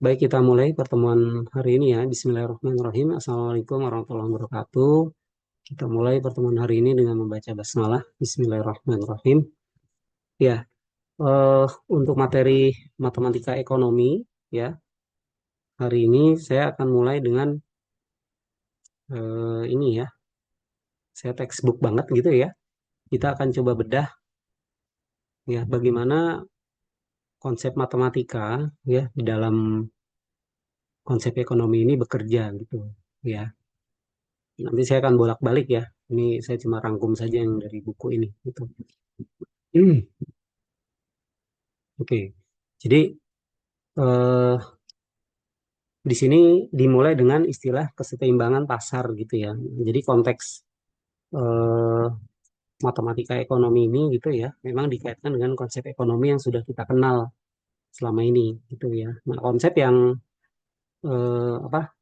Baik, kita mulai pertemuan hari ini ya. Bismillahirrahmanirrahim. Assalamualaikum warahmatullahi wabarakatuh. Kita mulai pertemuan hari ini dengan membaca basmalah. Bismillahirrahmanirrahim. Ya, eh, untuk materi matematika ekonomi ya, hari ini saya akan mulai dengan ini ya. Saya textbook banget gitu ya. Kita akan coba bedah ya bagaimana konsep matematika ya di dalam konsep ekonomi ini bekerja gitu ya. Nanti saya akan bolak-balik ya. Ini saya cuma rangkum saja yang dari buku ini gitu. Oke. Jadi eh, di sini dimulai dengan istilah kesetimbangan pasar gitu ya. Jadi konteks eh, matematika ekonomi ini gitu ya, memang dikaitkan dengan konsep ekonomi yang sudah kita kenal selama ini gitu ya. Nah, konsep yang apa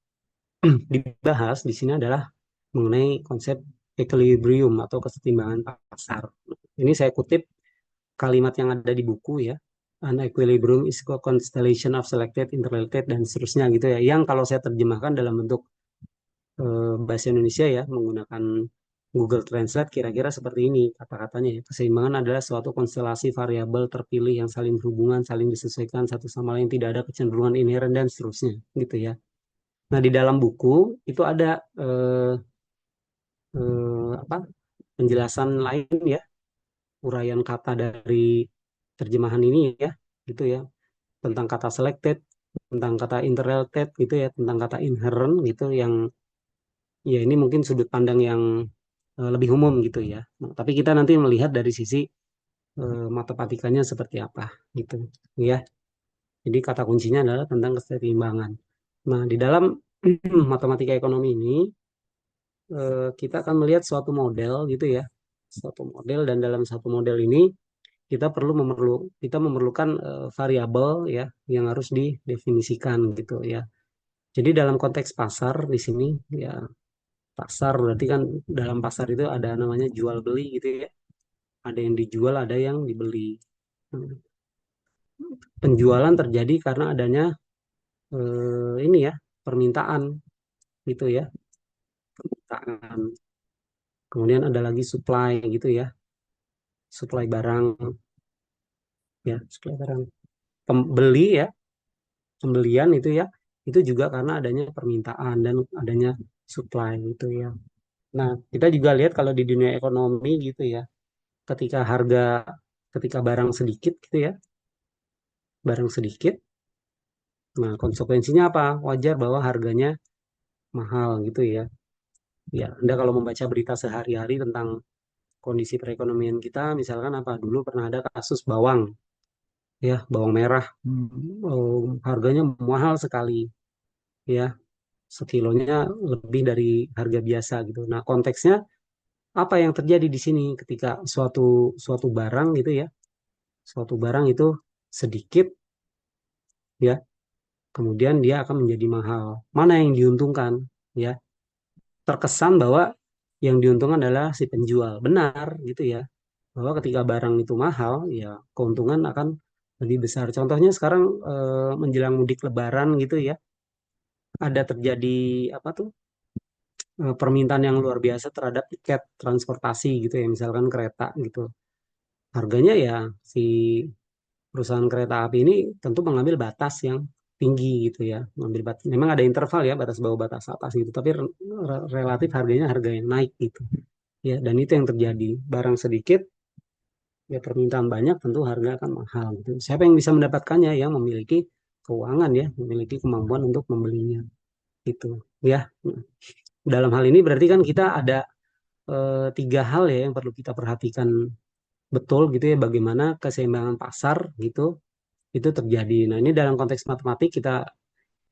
dibahas di sini adalah mengenai konsep equilibrium atau kesetimbangan pasar. Ini saya kutip kalimat yang ada di buku ya. An equilibrium is a constellation of selected, interrelated, dan seterusnya gitu ya. Yang kalau saya terjemahkan dalam bentuk bahasa Indonesia ya, menggunakan Google Translate kira-kira seperti ini kata-katanya ya. Keseimbangan adalah suatu konstelasi variabel terpilih yang saling berhubungan, saling disesuaikan satu sama lain, tidak ada kecenderungan inheren dan seterusnya gitu ya. Nah, di dalam buku itu ada apa penjelasan lain ya, uraian kata dari terjemahan ini ya, gitu ya, tentang kata selected, tentang kata interrelated gitu ya, tentang kata inherent gitu yang ya ini mungkin sudut pandang yang lebih umum gitu ya. Nah, tapi kita nanti melihat dari sisi matematikanya seperti apa gitu ya. Jadi kata kuncinya adalah tentang keseimbangan. Nah, di dalam matematika ekonomi ini kita akan melihat suatu model gitu ya. Suatu model dan dalam satu model ini kita memerlukan variabel ya yang harus didefinisikan gitu ya. Jadi dalam konteks pasar di sini ya, pasar berarti kan dalam pasar itu ada namanya jual beli gitu ya. Ada yang dijual, ada yang dibeli. Hmm. Penjualan terjadi karena adanya ini ya, permintaan gitu ya, permintaan. Kemudian ada lagi supply gitu ya, supply barang ya, supply barang. Pembeli ya, pembelian itu ya, itu juga karena adanya permintaan dan adanya supply gitu ya. Nah, kita juga lihat kalau di dunia ekonomi gitu ya, ketika harga, ketika barang sedikit gitu ya, barang sedikit, nah konsekuensinya apa? Wajar bahwa harganya mahal gitu ya. Ya, Anda kalau membaca berita sehari-hari tentang kondisi perekonomian kita, misalkan apa? Dulu pernah ada kasus bawang, ya, bawang merah, harganya mahal sekali, ya, sekilonya lebih dari harga biasa gitu. Nah, konteksnya apa yang terjadi di sini ketika suatu suatu barang gitu ya, suatu barang itu sedikit, ya, kemudian dia akan menjadi mahal. Mana yang diuntungkan, ya? Terkesan bahwa yang diuntungkan adalah si penjual. Benar gitu ya. Bahwa ketika barang itu mahal, ya keuntungan akan lebih besar. Contohnya sekarang menjelang mudik Lebaran gitu ya, ada terjadi apa tuh permintaan yang luar biasa terhadap tiket transportasi gitu ya, misalkan kereta gitu. Harganya ya si perusahaan kereta api ini tentu mengambil batas yang tinggi gitu ya, mengambil batas. Memang ada interval ya, batas bawah batas atas gitu, tapi relatif harganya harga yang naik gitu. Ya, dan itu yang terjadi. Barang sedikit, ya permintaan banyak, tentu harga akan mahal gitu. Siapa yang bisa mendapatkannya? Yang memiliki keuangan ya, memiliki kemampuan untuk membelinya gitu. Ya, dalam hal ini berarti kan kita ada tiga hal ya yang perlu kita perhatikan betul gitu ya, bagaimana keseimbangan pasar gitu itu terjadi. Nah, ini dalam konteks matematik kita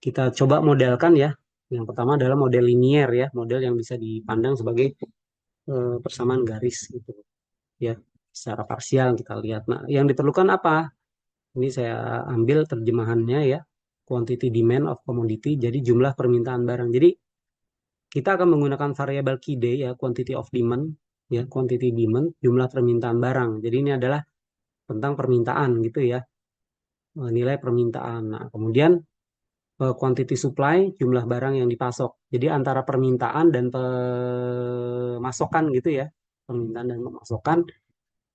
kita coba modelkan ya. Yang pertama adalah model linier ya, model yang bisa dipandang sebagai persamaan garis gitu ya, secara parsial kita lihat. Nah, yang diperlukan apa? Ini saya ambil terjemahannya ya, quantity demand of commodity, jadi jumlah permintaan barang. Jadi kita akan menggunakan variabel KID ya, quantity of demand ya, quantity demand, jumlah permintaan barang. Jadi ini adalah tentang permintaan gitu ya, nilai permintaan. Nah, kemudian quantity supply, jumlah barang yang dipasok. Jadi antara permintaan dan pemasokan gitu ya, permintaan dan pemasokan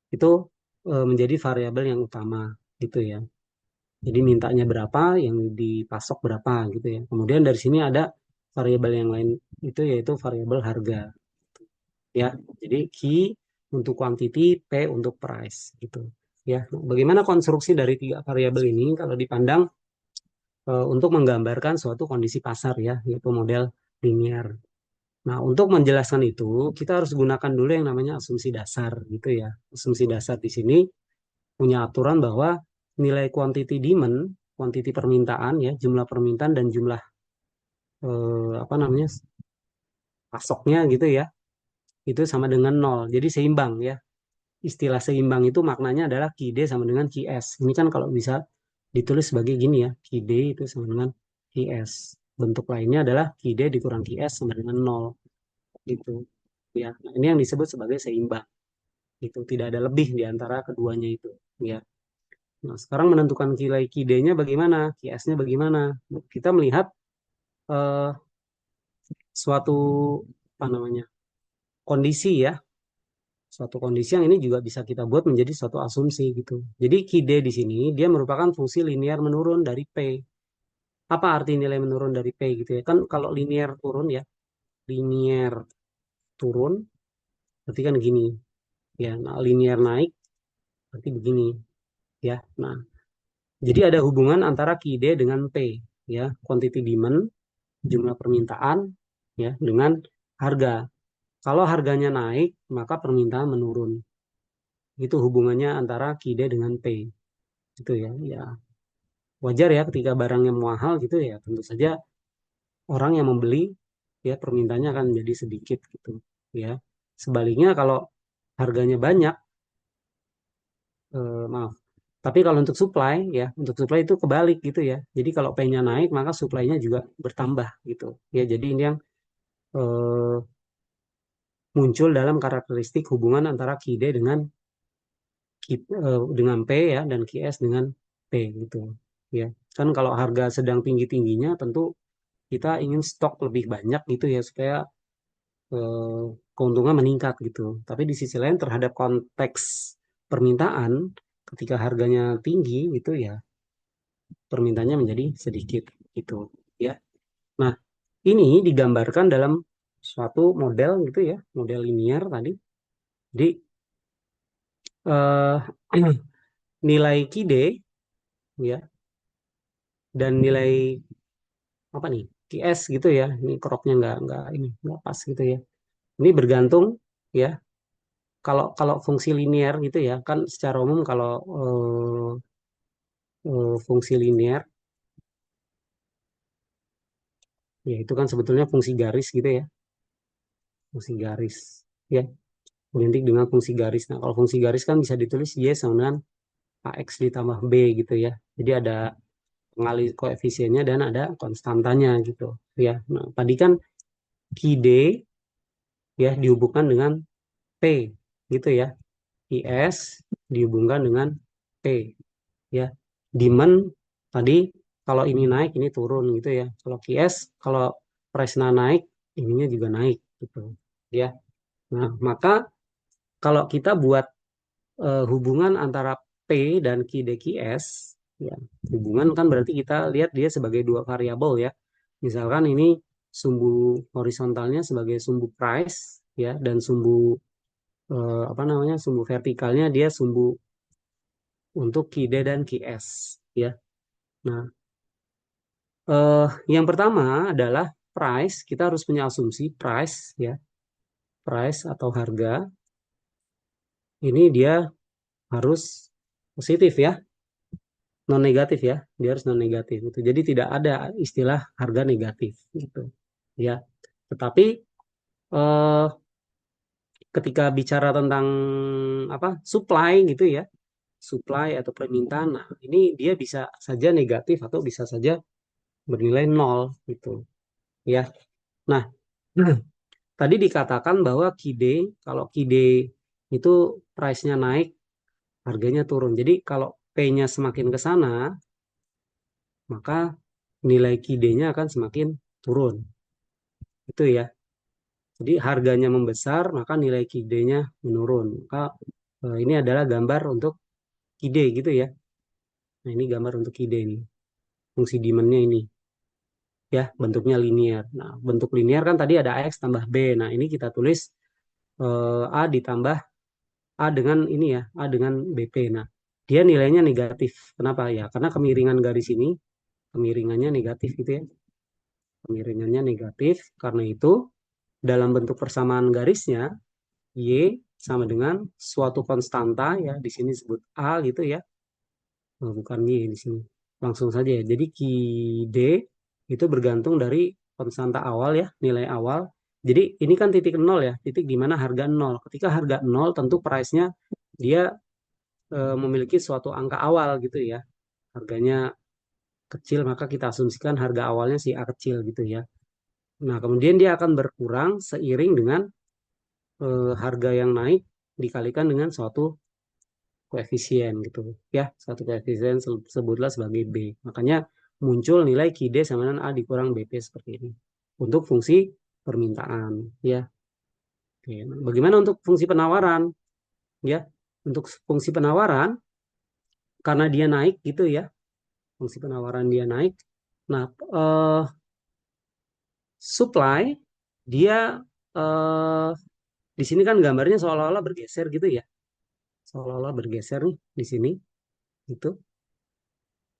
itu menjadi variabel yang utama gitu ya. Jadi mintanya berapa, yang dipasok berapa gitu ya. Kemudian dari sini ada variabel yang lain itu yaitu variabel harga ya. Jadi Q untuk quantity, P untuk price gitu ya. Bagaimana konstruksi dari tiga variabel ini kalau dipandang untuk menggambarkan suatu kondisi pasar ya, yaitu model linear. Nah, untuk menjelaskan itu, kita harus gunakan dulu yang namanya asumsi dasar gitu ya. Asumsi dasar di sini punya aturan bahwa nilai quantity demand, quantity permintaan ya, jumlah permintaan dan jumlah apa namanya pasoknya gitu ya, itu sama dengan nol. Jadi seimbang ya. Istilah seimbang itu maknanya adalah QD sama dengan QS. Ini kan kalau bisa ditulis sebagai gini ya, QD itu sama dengan QS. Bentuk lainnya adalah QD dikurang QS sama dengan nol gitu. Ya, nah, ini yang disebut sebagai seimbang. Itu tidak ada lebih di antara keduanya itu. Ya. Nah, sekarang menentukan nilai QD-nya bagaimana, QS-nya bagaimana. Kita melihat eh, suatu apa namanya kondisi ya, suatu kondisi yang ini juga bisa kita buat menjadi suatu asumsi gitu. Jadi QD di sini dia merupakan fungsi linear menurun dari P. Apa arti nilai menurun dari P gitu ya? Kan kalau linear turun ya, linear turun berarti kan gini ya. Nah, linear naik berarti begini ya. Nah, jadi ada hubungan antara QD dengan P ya, quantity demand, jumlah permintaan ya dengan harga. Kalau harganya naik, maka permintaan menurun. Itu hubungannya antara QD dengan P. Gitu ya. Ya, wajar ya ketika barangnya mahal gitu ya, tentu saja orang yang membeli ya permintaannya akan menjadi sedikit gitu ya. Sebaliknya kalau harganya banyak, maaf. Tapi kalau untuk supply ya, untuk supply itu kebalik gitu ya. Jadi kalau P-nya naik, maka supply-nya juga bertambah gitu. Ya, jadi ini yang eh, muncul dalam karakteristik hubungan antara QD dengan P ya dan QS dengan P gitu. Ya, kan kalau harga sedang tinggi-tingginya tentu kita ingin stok lebih banyak gitu ya supaya eh, keuntungan meningkat gitu. Tapi di sisi lain terhadap konteks permintaan ketika harganya tinggi itu ya permintaannya menjadi sedikit gitu ya. Nah, ini digambarkan dalam suatu model gitu ya, model linear tadi. Jadi eh, nilai KID ya dan nilai apa nih QS gitu ya. Ini cropnya nggak pas gitu ya. Ini bergantung ya. Kalau kalau fungsi linear gitu ya kan secara umum kalau fungsi linear ya itu kan sebetulnya fungsi garis gitu ya, fungsi garis ya identik dengan fungsi garis. Nah kalau fungsi garis kan bisa ditulis y sama dengan ax ditambah b gitu ya. Jadi ada pengalih koefisiennya dan ada konstantanya gitu ya. Nah tadi kan QD ya dihubungkan dengan P gitu ya. IS dihubungkan dengan P ya. Demand tadi kalau ini naik ini turun gitu ya. Kalau QS kalau price-nya naik ininya juga naik gitu ya. Nah, maka kalau kita buat hubungan antara P dan QDQS ya, hubungan kan berarti kita lihat dia sebagai dua variabel ya. Misalkan ini sumbu horizontalnya sebagai sumbu price ya dan sumbu apa namanya sumbu vertikalnya dia sumbu untuk QD dan QS ya. Nah, yang pertama adalah price. Kita harus punya asumsi price ya, price atau harga ini dia harus positif ya, non negatif ya. Dia harus non negatif gitu. Jadi tidak ada istilah harga negatif gitu ya. Tetapi eh, ketika bicara tentang apa supply gitu ya, supply atau permintaan, nah ini dia bisa saja negatif atau bisa saja bernilai nol gitu ya. Nah, tadi dikatakan bahwa KID, kalau KID itu price-nya naik, harganya turun. Jadi kalau P-nya semakin ke sana, maka nilai KID-nya akan semakin turun. Itu ya. Jadi harganya membesar, maka nilai KID-nya menurun. Maka ini adalah gambar untuk KID gitu ya. Nah, ini gambar untuk KID ini. Fungsi demand-nya ini ya, bentuknya linear. Nah, bentuk linear kan tadi ada AX tambah B. Nah, ini kita tulis A ditambah A dengan ini ya, A dengan BP. Nah, dia nilainya negatif. Kenapa ya? Karena kemiringan garis ini, kemiringannya negatif gitu ya. Kemiringannya negatif. Karena itu, dalam bentuk persamaan garisnya, Y sama dengan suatu konstanta ya, di sini sebut A gitu ya. Oh, bukan Y di sini. Langsung saja ya. Jadi QD itu bergantung dari konstanta awal ya, nilai awal. Jadi ini kan titik nol ya, titik di mana harga nol. Ketika harga nol, tentu price-nya dia memiliki suatu angka awal gitu ya. Harganya kecil, maka kita asumsikan harga awalnya si A kecil gitu ya. Nah, kemudian dia akan berkurang seiring dengan harga yang naik dikalikan dengan suatu koefisien gitu ya, satu koefisien sebutlah sebagai B. Makanya muncul nilai QD sama dengan A dikurang BP seperti ini untuk fungsi permintaan ya. Oke. Bagaimana untuk fungsi penawaran ya? Untuk fungsi penawaran karena dia naik gitu ya, fungsi penawaran dia naik. Nah, supply dia eh, di sini kan gambarnya seolah-olah bergeser gitu ya, seolah-olah bergeser nih di sini itu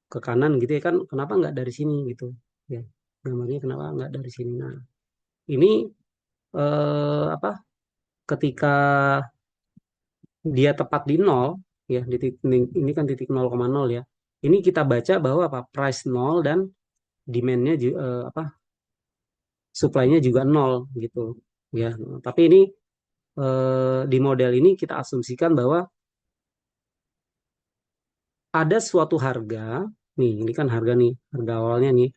ke kanan gitu ya kan, kenapa nggak dari sini gitu ya, gambarnya kenapa nggak dari sini. Nah, ini apa, ketika dia tepat di nol ya, di titik ini kan titik 0,0 ya, ini kita baca bahwa apa, price nol dan demand-nya apa, supply-nya juga nol gitu ya. Tapi ini di model ini kita asumsikan bahwa ada suatu harga nih, ini kan harga nih, harga awalnya nih,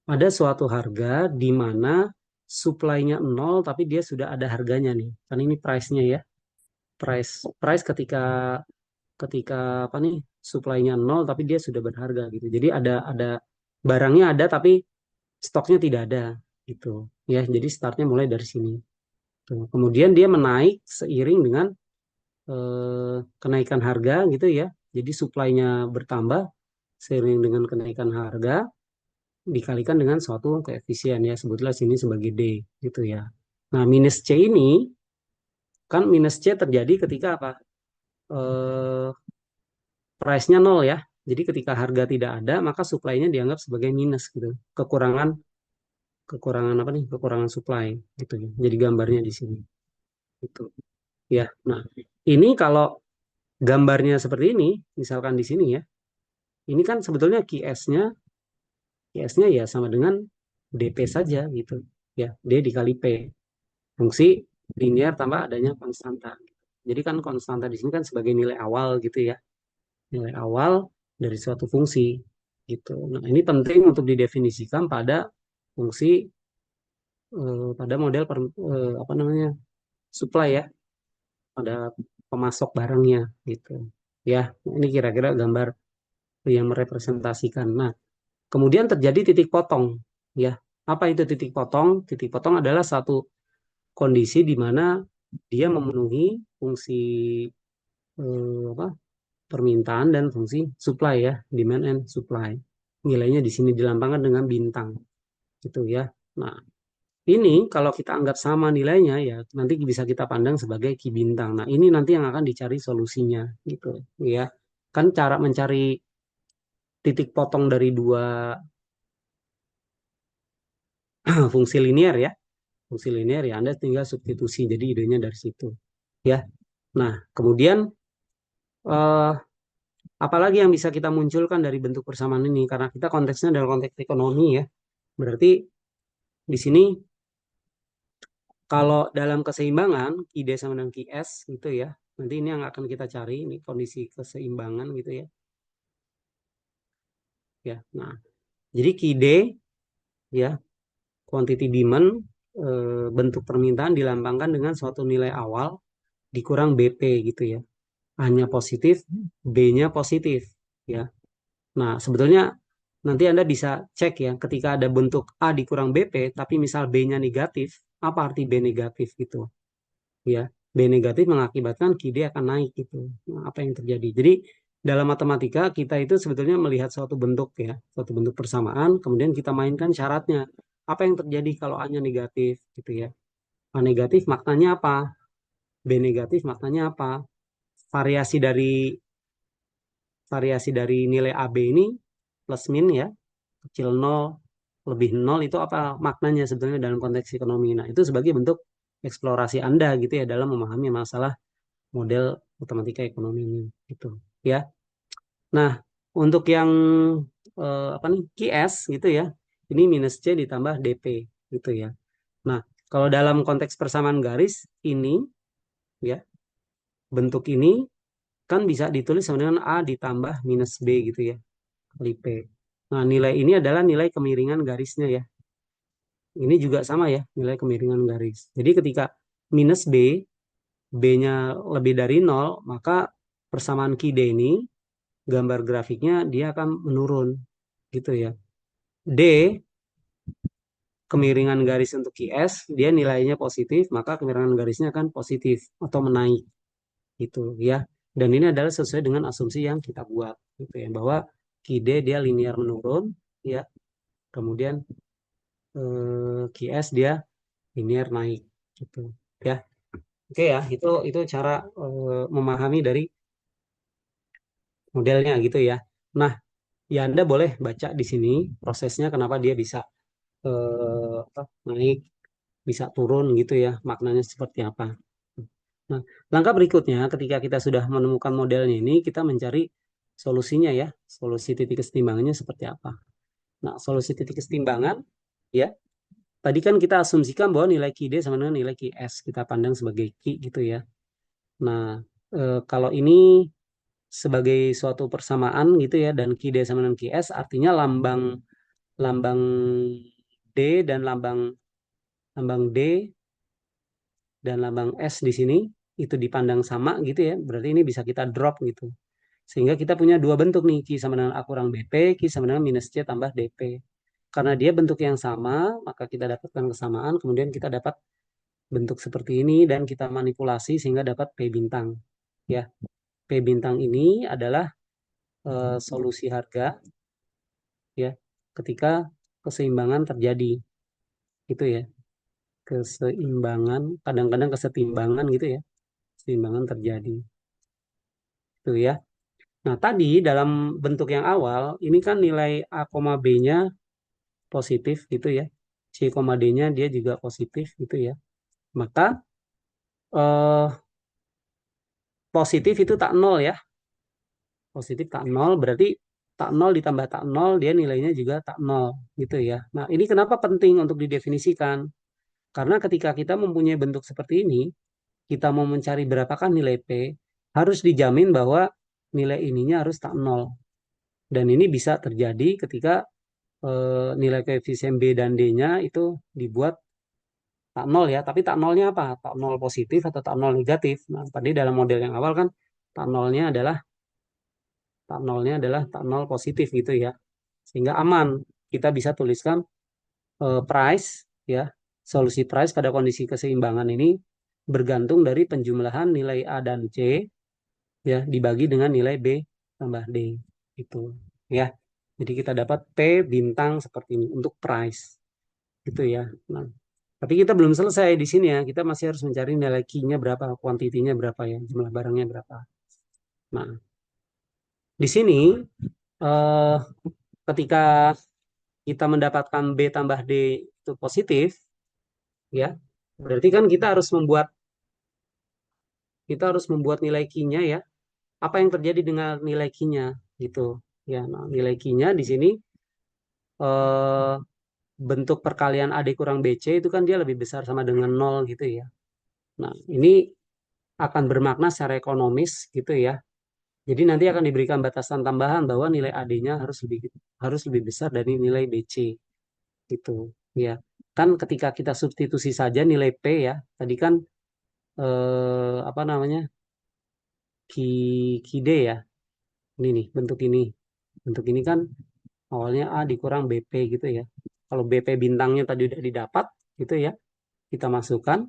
ada suatu harga di mana supply-nya nol tapi dia sudah ada harganya nih. Kan ini price-nya ya. Price price ketika ketika apa nih, supply-nya nol tapi dia sudah berharga gitu. Jadi ada barangnya ada tapi stoknya tidak ada gitu. Ya, jadi startnya mulai dari sini. Tuh. Kemudian dia menaik seiring dengan kenaikan harga gitu ya. Jadi supply-nya bertambah seiring dengan kenaikan harga dikalikan dengan suatu koefisien ya, sebutlah sini sebagai D gitu ya. Nah, minus C ini kan minus C terjadi ketika apa? Eh, Price-nya nol ya. Jadi ketika harga tidak ada, maka supply-nya dianggap sebagai minus gitu. Kekurangan kekurangan apa nih? Kekurangan supply gitu ya. Jadi gambarnya di sini gitu. Ya. Nah, ini kalau gambarnya seperti ini, misalkan di sini ya. Ini kan sebetulnya QS-nya ya sama dengan DP saja gitu. Ya, D dikali P. Fungsi linear tambah adanya konstanta. Jadi kan konstanta di sini kan sebagai nilai awal gitu ya. Nilai awal dari suatu fungsi gitu. Nah, ini penting untuk didefinisikan pada fungsi pada model apa namanya? Supply ya, pada pemasok barangnya gitu. Ya, ini kira-kira gambar yang merepresentasikan. Nah, kemudian terjadi titik potong ya. Apa itu titik potong? Titik potong adalah satu kondisi di mana dia memenuhi fungsi apa, permintaan dan fungsi supply ya, demand and supply. Nilainya di sini dilambangkan dengan bintang gitu ya. Nah, ini kalau kita anggap sama nilainya ya, nanti bisa kita pandang sebagai ki bintang. Nah, ini nanti yang akan dicari solusinya gitu ya. Kan cara mencari titik potong dari dua fungsi linear ya. Fungsi linear ya Anda tinggal substitusi. Jadi idenya dari situ ya. Nah, kemudian eh, apalagi yang bisa kita munculkan dari bentuk persamaan ini, karena kita konteksnya adalah konteks ekonomi ya. Berarti di sini kalau dalam keseimbangan QD sama dengan QS gitu ya. Nanti ini yang akan kita cari, ini kondisi keseimbangan gitu ya. Ya. Nah, jadi QD ya, quantity demand, bentuk permintaan dilambangkan dengan suatu nilai awal dikurang BP gitu ya. A-nya positif, B-nya positif ya. Nah, sebetulnya Nanti Anda bisa cek ya, ketika ada bentuk A dikurang BP, tapi misal B-nya negatif, apa arti B negatif gitu ya. B negatif mengakibatkan QID akan naik gitu. Nah, apa yang terjadi? Jadi dalam matematika kita itu sebetulnya melihat suatu bentuk ya, suatu bentuk persamaan, kemudian kita mainkan syaratnya. Apa yang terjadi kalau A-nya negatif gitu ya. A negatif maknanya apa? B negatif maknanya apa? Variasi dari nilai AB ini plus min ya, kecil nol, lebih nol itu apa maknanya sebetulnya dalam konteks ekonomi. Nah, itu sebagai bentuk eksplorasi Anda gitu ya dalam memahami masalah model matematika ekonomi ini gitu ya. Nah, untuk yang apa nih QS gitu ya. Ini minus C ditambah DP gitu ya. Nah, kalau dalam konteks persamaan garis ini ya, bentuk ini kan bisa ditulis sama dengan A ditambah minus B gitu ya, kali P. Nah, nilai ini adalah nilai kemiringan garisnya ya. Ini juga sama ya, nilai kemiringan garis. Jadi ketika minus B, B-nya lebih dari nol, maka persamaan QD ini, gambar grafiknya dia akan menurun gitu ya. D, kemiringan garis untuk QS, dia nilainya positif, maka kemiringan garisnya akan positif atau menaik gitu ya. Dan ini adalah sesuai dengan asumsi yang kita buat gitu ya, bahwa QD dia linear menurun ya, kemudian QS dia linear naik gitu ya. Oke ya, itu cara memahami dari modelnya gitu ya. Nah, ya Anda boleh baca di sini prosesnya kenapa dia bisa naik, bisa turun gitu ya, maknanya seperti apa. Nah, langkah berikutnya ketika kita sudah menemukan modelnya ini, kita mencari solusinya ya, solusi titik kesetimbangannya seperti apa. Nah, solusi titik kesetimbangan ya, tadi kan kita asumsikan bahwa nilai QD sama dengan nilai QS, kita pandang sebagai Q gitu ya. Nah, kalau ini sebagai suatu persamaan gitu ya, dan QD sama dengan QS artinya lambang lambang D dan lambang lambang D dan lambang S di sini itu dipandang sama gitu ya, berarti ini bisa kita drop gitu. Sehingga kita punya dua bentuk nih, Q sama dengan A kurang BP, Q sama dengan minus C tambah DP. Karena dia bentuk yang sama, maka kita dapatkan kesamaan, kemudian kita dapat bentuk seperti ini dan kita manipulasi sehingga dapat P bintang. Ya, P bintang ini adalah solusi harga ya ketika keseimbangan terjadi gitu ya. Keseimbangan, kadang-kadang kesetimbangan gitu ya. Keseimbangan terjadi. Itu ya. Nah, tadi dalam bentuk yang awal, ini kan nilai A, B-nya positif gitu ya. C, D-nya dia juga positif gitu ya. Maka eh, positif itu tak nol ya. Positif tak nol berarti tak nol ditambah tak nol dia nilainya juga tak nol gitu ya. Nah, ini kenapa penting untuk didefinisikan? Karena ketika kita mempunyai bentuk seperti ini, kita mau mencari berapakah nilai P, harus dijamin bahwa nilai ininya harus tak nol. Dan ini bisa terjadi ketika nilai koefisien B dan D-nya itu dibuat tak nol ya. Tapi tak nolnya apa? Tak nol positif atau tak nol negatif. Nah, tadi dalam model yang awal kan tak nolnya adalah tak nol positif gitu ya. Sehingga aman. Kita bisa tuliskan price ya. Solusi price pada kondisi keseimbangan ini bergantung dari penjumlahan nilai A dan C ya dibagi dengan nilai B tambah D itu ya. Jadi kita dapat P bintang seperti ini untuk price gitu ya. Nah, tapi kita belum selesai di sini ya. Kita masih harus mencari nilai Q-nya berapa, kuantitinya berapa ya, jumlah barangnya berapa. Nah, di sini eh, ketika kita mendapatkan B tambah D itu positif ya, berarti kan kita harus membuat nilai Q-nya ya. Apa yang terjadi dengan nilai Q-nya gitu ya. Nah, nilai Q-nya di sini eh, bentuk perkalian AD kurang BC itu kan dia lebih besar sama dengan nol gitu ya. Nah, ini akan bermakna secara ekonomis gitu ya. Jadi nanti akan diberikan batasan tambahan bahwa nilai AD-nya harus lebih besar dari nilai BC gitu ya. Kan ketika kita substitusi saja nilai P ya, tadi kan apa namanya? Ki Kide ya. Ini nih bentuk ini. Bentuk ini kan Awalnya A dikurang BP gitu ya. Kalau BP bintangnya tadi udah didapat gitu ya, kita masukkan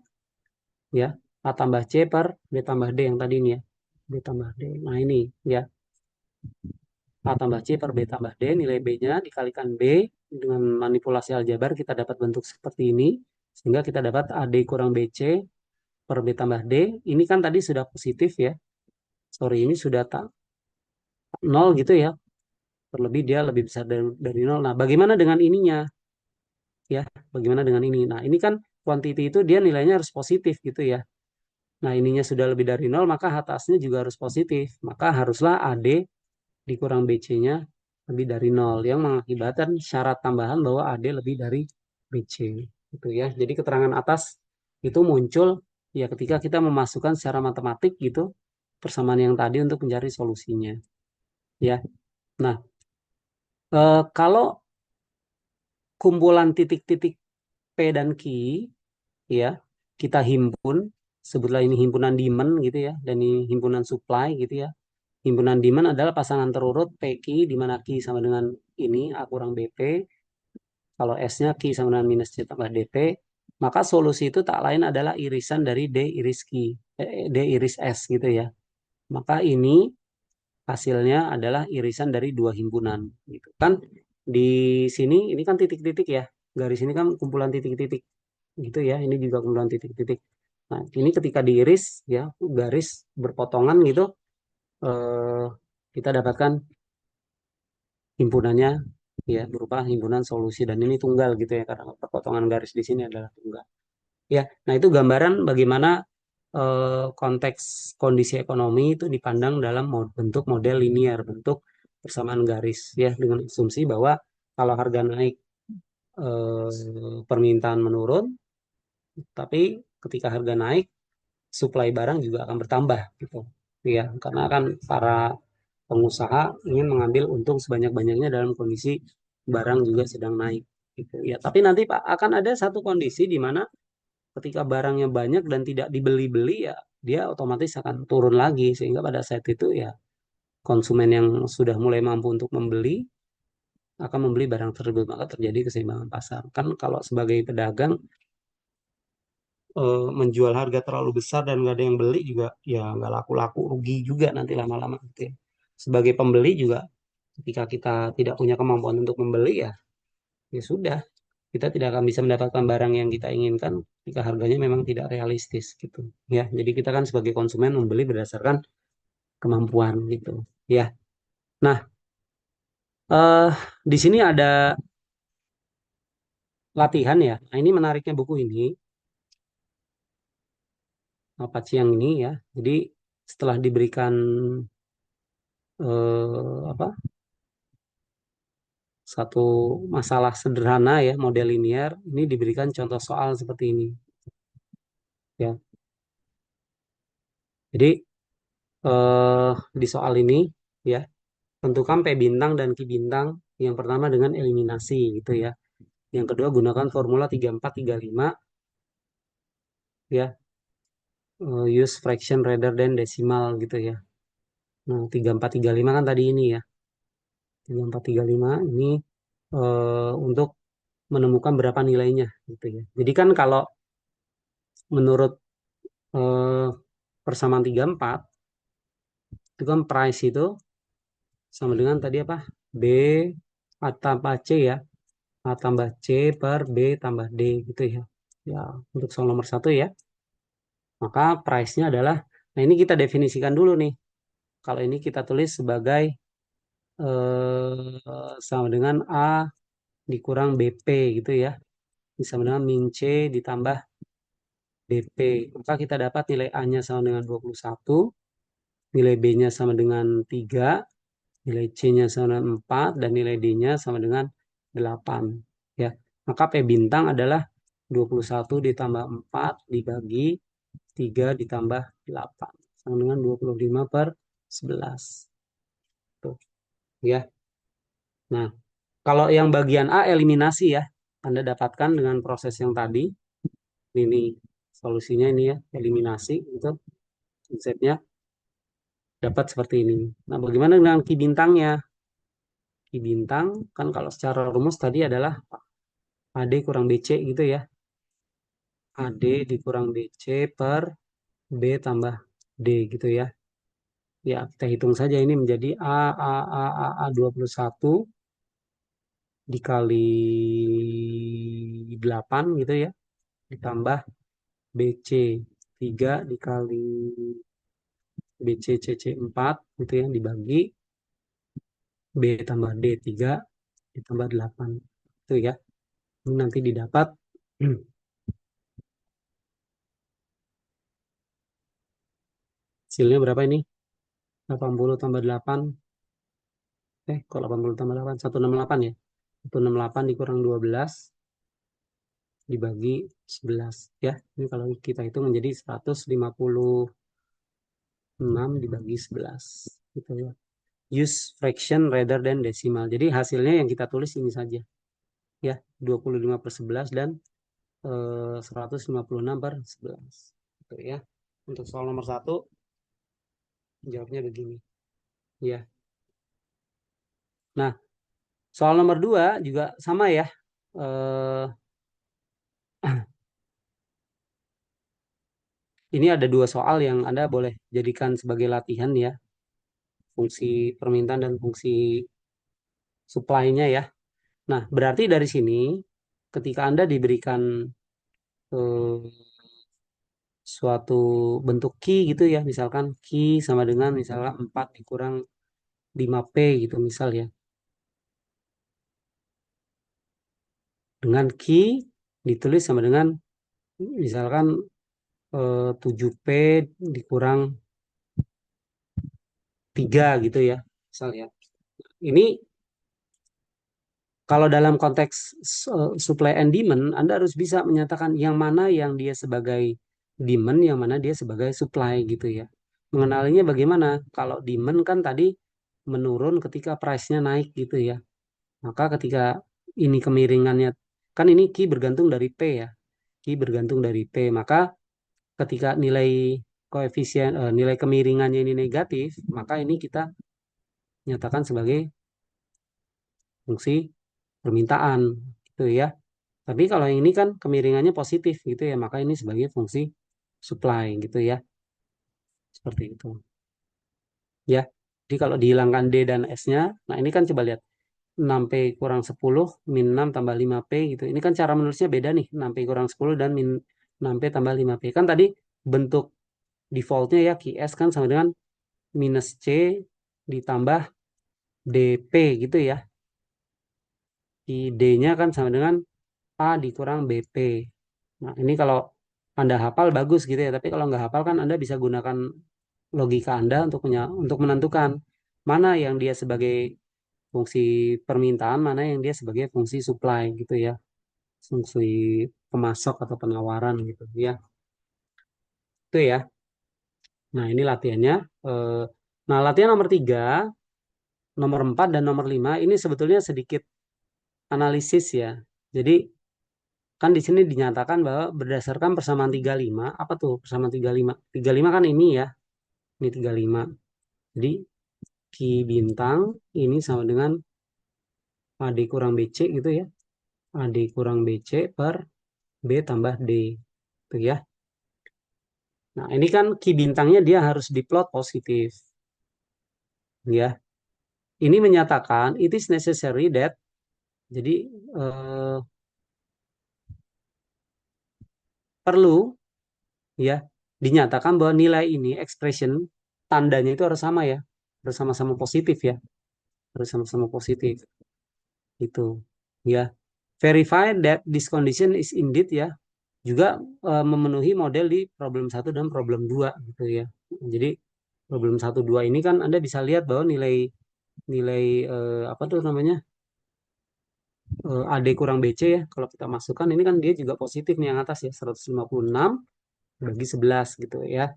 ya A tambah C per B tambah D yang tadi ini ya. B tambah D. Nah ini ya. A tambah C per B tambah D, nilai B-nya dikalikan B, dengan manipulasi aljabar kita dapat bentuk seperti ini, sehingga kita dapat AD kurang BC per B tambah D. Ini kan tadi sudah positif ya, sorry ini sudah tak nol gitu ya, terlebih dia lebih besar dari nol. Nah bagaimana dengan ininya ya, bagaimana dengan ini? Nah ini kan quantity itu dia nilainya harus positif gitu ya. Nah ininya sudah lebih dari nol, maka atasnya juga harus positif, maka haruslah AD dikurang BC-nya lebih dari nol yang mengakibatkan syarat tambahan bahwa AD lebih dari BC gitu ya. Jadi keterangan atas itu muncul ya ketika kita memasukkan secara matematik gitu persamaan yang tadi untuk mencari solusinya ya. Nah, kalau kumpulan titik-titik P dan Q ya kita himpun, sebutlah ini himpunan demand gitu ya, dan ini himpunan supply gitu ya. Himpunan demand adalah pasangan terurut PQ di mana Q sama dengan ini A kurang BP. Kalau S-nya Q sama dengan minus C tambah DP, maka solusi itu tak lain adalah irisan dari D iris Q, D iris S gitu ya. Maka ini hasilnya adalah irisan dari dua himpunan gitu kan. Di sini ini kan titik-titik ya. Garis ini kan kumpulan titik-titik gitu ya. Ini juga kumpulan titik-titik. Nah, ini ketika diiris ya, garis berpotongan gitu, eh, kita dapatkan himpunannya ya berupa himpunan solusi dan ini tunggal gitu ya karena perpotongan garis di sini adalah tunggal. Ya, nah itu gambaran bagaimana konteks kondisi ekonomi itu dipandang dalam bentuk model linear, bentuk persamaan garis ya dengan asumsi bahwa kalau harga naik permintaan menurun, tapi ketika harga naik supply barang juga akan bertambah gitu. Ya, karena kan para pengusaha ingin mengambil untung sebanyak-banyaknya dalam kondisi barang juga sedang naik gitu. Ya, tapi nanti Pak akan ada satu kondisi di mana ketika barangnya banyak dan tidak dibeli-beli ya dia otomatis akan turun lagi sehingga pada saat itu ya konsumen yang sudah mulai mampu untuk membeli akan membeli barang tersebut maka terjadi keseimbangan pasar. Kan kalau sebagai pedagang menjual harga terlalu besar dan nggak ada yang beli juga ya nggak laku-laku rugi juga nanti lama-lama gitu ya. Sebagai pembeli juga ketika kita tidak punya kemampuan untuk membeli ya ya sudah kita tidak akan bisa mendapatkan barang yang kita inginkan jika harganya memang tidak realistis gitu ya. Jadi kita kan sebagai konsumen membeli berdasarkan kemampuan gitu ya. Nah, eh di sini ada latihan ya. Nah, ini menariknya buku ini Pak Ciang ini ya. Jadi setelah diberikan apa satu masalah sederhana ya model linear ini diberikan contoh soal seperti ini ya. Jadi di soal ini ya tentukan P bintang dan Q bintang yang pertama dengan eliminasi gitu ya. Yang kedua gunakan formula 3435 ya, use fraction rather than decimal gitu ya. Nah, 3435 kan tadi ini ya. 3435 ini untuk menemukan berapa nilainya gitu ya. Jadi kan kalau menurut eh, persamaan 34 itu kan price itu sama dengan tadi apa? B A tambah C ya. A tambah C per B tambah D gitu ya. Ya, untuk soal nomor satu ya. Maka price-nya adalah, nah ini kita definisikan dulu nih. Kalau ini kita tulis sebagai sama dengan A dikurang BP gitu ya. Ini sama dengan min C ditambah BP. Maka kita dapat nilai A-nya sama dengan 21, nilai B-nya sama dengan 3, nilai C-nya sama dengan 4, dan nilai D-nya sama dengan 8. Ya. Maka P bintang adalah 21 ditambah 4 dibagi 3 ditambah 8. Sama dengan 25 per 11. Tuh, ya. Nah, kalau yang bagian A eliminasi ya, Anda dapatkan dengan proses yang tadi. Ini solusinya ini ya, eliminasi itu konsepnya dapat seperti ini. Nah, bagaimana dengan Ki bintangnya? Ki bintang kan kalau secara rumus tadi adalah AD kurang BC gitu ya. AD dikurang BC per B tambah D gitu ya. Ya, kita hitung saja ini menjadi A 21 dikali 8 gitu ya. Ditambah BC 3 dikali BC CC 4 gitu ya dibagi B tambah D 3 ditambah 8 itu ya. Ini nanti didapat hasilnya berapa ini? 80 tambah 8 kok 80 tambah 8 168 ya. 168 dikurang 12 dibagi 11 ya. Ini kalau kita hitung menjadi 156 dibagi 11 gitu ya. Use fraction rather than decimal. Jadi hasilnya yang kita tulis ini saja ya, 25 per 11 dan 156 per 11 gitu ya. Untuk soal nomor 1 jawabnya begini ya. Nah, soal nomor 2 juga sama ya. Eh, ini ada dua soal yang Anda boleh jadikan sebagai latihan ya. Fungsi permintaan dan fungsi supply-nya ya. Nah, berarti dari sini ketika Anda diberikan eh, suatu bentuk key gitu ya, misalkan key sama dengan misalnya 4 dikurang 5P gitu misal ya. Dengan key ditulis sama dengan misalkan 7P dikurang 3 gitu ya. Misal ya. Ini kalau dalam konteks supply and demand, Anda harus bisa menyatakan yang mana yang dia sebagai demand, yang mana dia sebagai supply gitu ya. Mengenalinya bagaimana? Kalau demand kan tadi menurun ketika price-nya naik gitu ya. Maka ketika ini kemiringannya, kan ini Q bergantung dari P ya. Q bergantung dari P. Maka ketika nilai koefisien, nilai kemiringannya ini negatif, maka ini kita nyatakan sebagai fungsi permintaan gitu ya. Tapi kalau yang ini kan kemiringannya positif gitu ya, maka ini sebagai fungsi supply gitu ya. Seperti itu. Ya. Jadi kalau dihilangkan D dan S-nya, nah ini kan coba lihat 6P kurang 10 min 6 tambah 5P gitu. Ini kan cara menulisnya beda nih, 6P kurang 10 dan min 6P tambah 5P. Kan tadi bentuk defaultnya ya QS kan sama dengan minus C ditambah DP gitu ya. D-nya kan sama dengan A dikurang BP. Nah, ini kalau Anda hafal bagus gitu ya, tapi kalau nggak hafal kan Anda bisa gunakan logika Anda untuk menentukan mana yang dia sebagai fungsi permintaan, mana yang dia sebagai fungsi supply gitu ya. Fungsi pemasok atau penawaran gitu ya. Itu ya. Nah, ini latihannya. Eh, Nah, latihan nomor 3, nomor 4, dan nomor 5 ini sebetulnya sedikit analisis ya. Jadi kan di sini dinyatakan bahwa berdasarkan persamaan 35, apa tuh persamaan 35? 35 kan ini ya, ini 35. Jadi Ki bintang ini sama dengan AD kurang BC gitu ya. AD kurang BC per B tambah D. Itu ya. Nah, ini kan Ki bintangnya dia harus diplot positif. Ya. Ini menyatakan it is necessary that, jadi eh, perlu ya dinyatakan bahwa nilai ini expression tandanya itu harus sama ya. Harus sama-sama positif ya. Harus sama-sama positif. Itu ya. Verify that this condition is indeed ya. Juga memenuhi model di problem 1 dan problem 2 gitu ya. Jadi problem 1 2 ini kan Anda bisa lihat bahwa nilai nilai apa tuh namanya? AD kurang BC ya. Kalau kita masukkan ini kan dia juga positif nih yang atas ya, 156 bagi 11 gitu ya.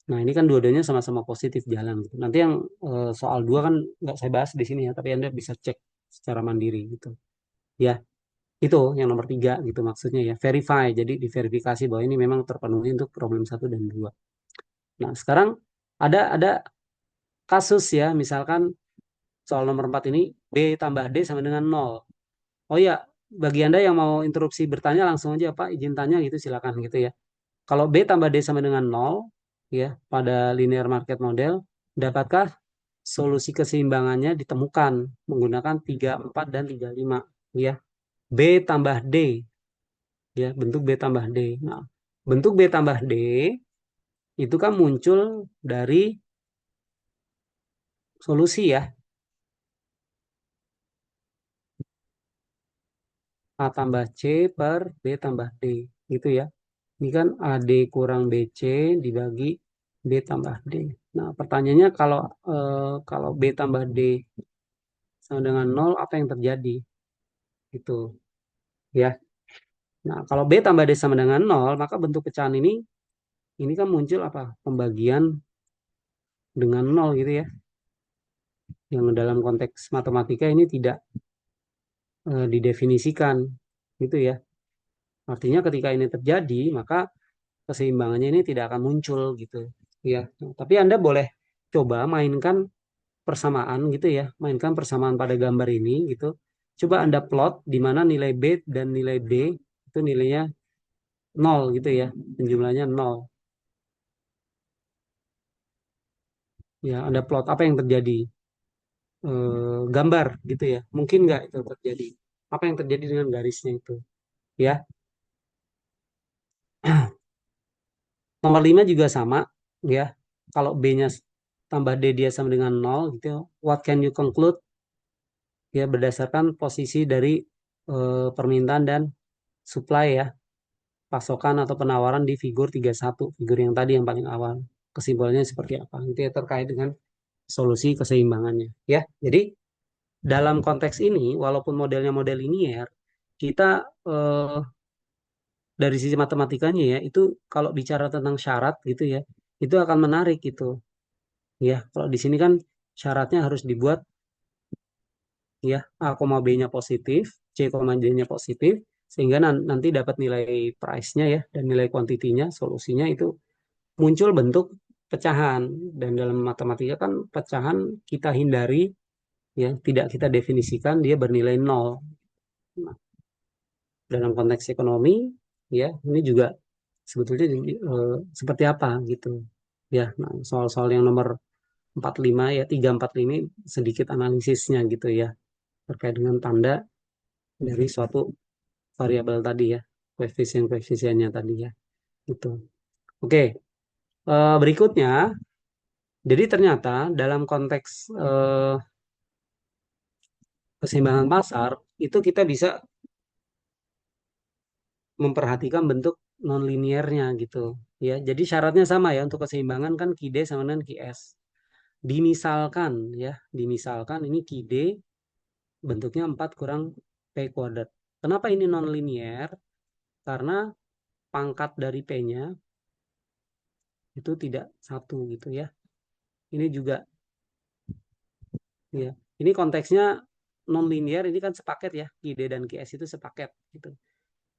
Nah, ini kan dua-duanya sama-sama positif jalan gitu. Nanti yang soal 2 kan nggak saya bahas di sini ya, tapi Anda bisa cek secara mandiri gitu. Ya, itu yang nomor 3 gitu maksudnya ya. Verify, jadi diverifikasi bahwa ini memang terpenuhi untuk problem 1 dan 2. Nah, sekarang ada kasus ya, misalkan soal nomor 4 ini, B tambah D sama dengan 0. Oh ya, bagi Anda yang mau interupsi bertanya langsung aja Pak, izin tanya gitu silakan gitu ya. Kalau B tambah D sama dengan 0 ya pada linear market model, dapatkah solusi keseimbangannya ditemukan menggunakan 3, 4 dan 35 ya. B tambah D ya, bentuk B tambah D. Nah, bentuk B tambah D itu kan muncul dari solusi ya, A tambah C per B tambah D gitu ya. Ini kan AD kurang BC dibagi B tambah D. Nah, pertanyaannya kalau B tambah D sama dengan 0, apa yang terjadi? Gitu ya. Nah, kalau B tambah D sama dengan 0, maka bentuk pecahan ini kan muncul apa? Pembagian dengan 0 gitu ya. Yang dalam konteks matematika ini tidak didefinisikan gitu ya. Artinya ketika ini terjadi, maka keseimbangannya ini tidak akan muncul gitu ya. Nah, tapi Anda boleh coba mainkan persamaan gitu ya, mainkan persamaan pada gambar ini gitu. Coba Anda plot di mana nilai B dan nilai D itu nilainya 0 gitu ya, dan jumlahnya 0. Ya, Anda plot apa yang terjadi? Gambar gitu ya. Mungkin nggak itu terjadi? Apa yang terjadi dengan garisnya itu? Ya, nomor 5 juga sama ya. Kalau B-nya tambah D dia sama dengan 0 gitu. What can you conclude? Ya, berdasarkan posisi dari permintaan dan supply ya, pasokan atau penawaran di figur 31, figur yang tadi yang paling awal. Kesimpulannya seperti apa? Itu ya terkait dengan solusi keseimbangannya ya. Jadi dalam konteks ini walaupun modelnya model linear, kita dari sisi matematikanya ya itu kalau bicara tentang syarat gitu ya, itu akan menarik gitu ya. Kalau di sini kan syaratnya harus dibuat ya A, B-nya positif, C, D-nya positif, sehingga nanti dapat nilai price-nya ya dan nilai kuantitinya, solusinya itu muncul bentuk pecahan. Dan dalam matematika kan pecahan kita hindari ya, tidak kita definisikan dia bernilai nol. Nah, dalam konteks ekonomi ya ini juga sebetulnya seperti apa gitu ya. Nah, soal-soal yang nomor 45 ya, 345 sedikit analisisnya gitu ya terkait dengan tanda dari suatu variabel tadi ya, koefisien-koefisiennya tadi ya. Itu. Oke, berikutnya, jadi ternyata dalam konteks keseimbangan pasar itu kita bisa memperhatikan bentuk non-linearnya gitu ya. Jadi syaratnya sama ya untuk keseimbangan kan QD sama dengan QS. Dimisalkan ya, dimisalkan ini QD bentuknya 4 kurang P kuadrat. Kenapa ini non-linear? Karena pangkat dari P-nya itu tidak satu gitu ya. Ini juga ya. Ini konteksnya non linear ini kan sepaket ya. QD dan QS itu sepaket gitu.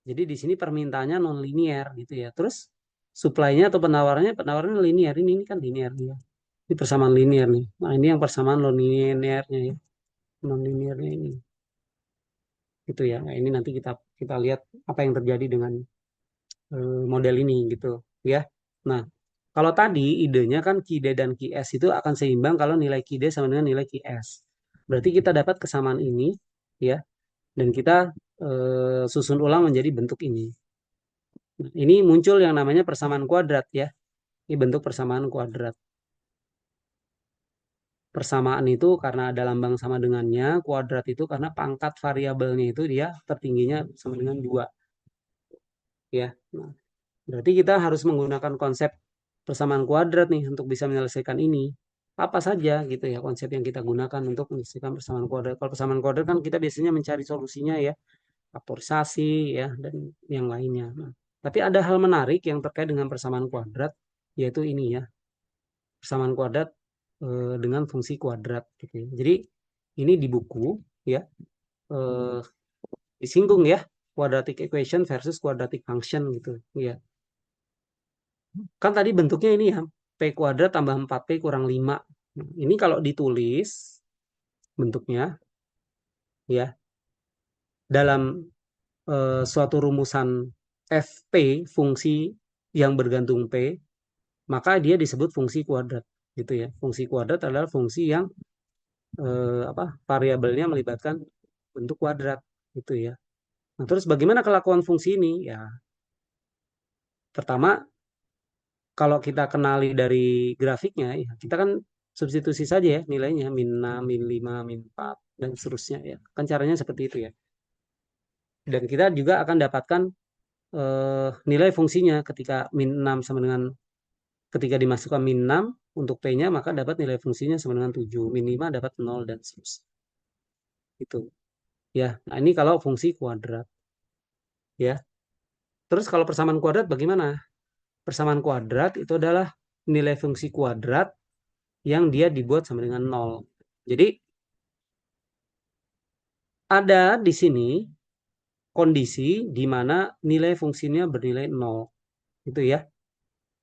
Jadi di sini permintaannya non linear gitu ya. Terus supply-nya atau penawarannya linear. Ini kan linear dia. Ini persamaan linear nih. Nah, ini yang persamaan non linearnya ya. Non linearnya ini. Gitu ya. Nah, ini nanti kita kita lihat apa yang terjadi dengan model ini gitu ya. Nah, kalau tadi idenya kan QD dan QS itu akan seimbang kalau nilai QD sama dengan nilai QS. Berarti kita dapat kesamaan ini ya, dan kita susun ulang menjadi bentuk ini. Nah, ini muncul yang namanya persamaan kuadrat ya. Ini bentuk persamaan kuadrat. Persamaan itu karena ada lambang sama dengannya, kuadrat itu karena pangkat variabelnya itu dia tertingginya sama dengan 2 ya. Nah, berarti kita harus menggunakan konsep persamaan kuadrat nih untuk bisa menyelesaikan ini. Apa saja gitu ya konsep yang kita gunakan untuk menyelesaikan persamaan kuadrat. Kalau persamaan kuadrat kan kita biasanya mencari solusinya ya, faktorisasi ya dan yang lainnya. Nah, tapi ada hal menarik yang terkait dengan persamaan kuadrat yaitu ini ya, persamaan kuadrat dengan fungsi kuadrat gitu ya. Jadi ini di buku ya eh, disinggung ya quadratic equation versus quadratic function gitu ya. Kan tadi bentuknya ini ya, P kuadrat tambah 4P kurang 5. Nah, ini kalau ditulis, bentuknya ya dalam suatu rumusan fp fungsi yang bergantung p, maka dia disebut fungsi kuadrat gitu ya. Fungsi kuadrat adalah fungsi yang variabelnya melibatkan bentuk kuadrat gitu ya. Nah, terus bagaimana kelakuan fungsi ini? Ya, pertama kalau kita kenali dari grafiknya, ya, kita kan substitusi saja ya nilainya min 6, min 5, min 4 dan seterusnya ya. Kan caranya seperti itu ya. Dan kita juga akan dapatkan nilai fungsinya ketika min 6 sama dengan ketika dimasukkan min 6 untuk P-nya maka dapat nilai fungsinya sama dengan 7, min 5 dapat 0 dan seterusnya. Itu. Ya. Nah, ini kalau fungsi kuadrat ya. Terus kalau persamaan kuadrat bagaimana? Persamaan kuadrat itu adalah nilai fungsi kuadrat yang dia dibuat sama dengan 0. Jadi ada di sini kondisi di mana nilai fungsinya bernilai 0. Itu ya.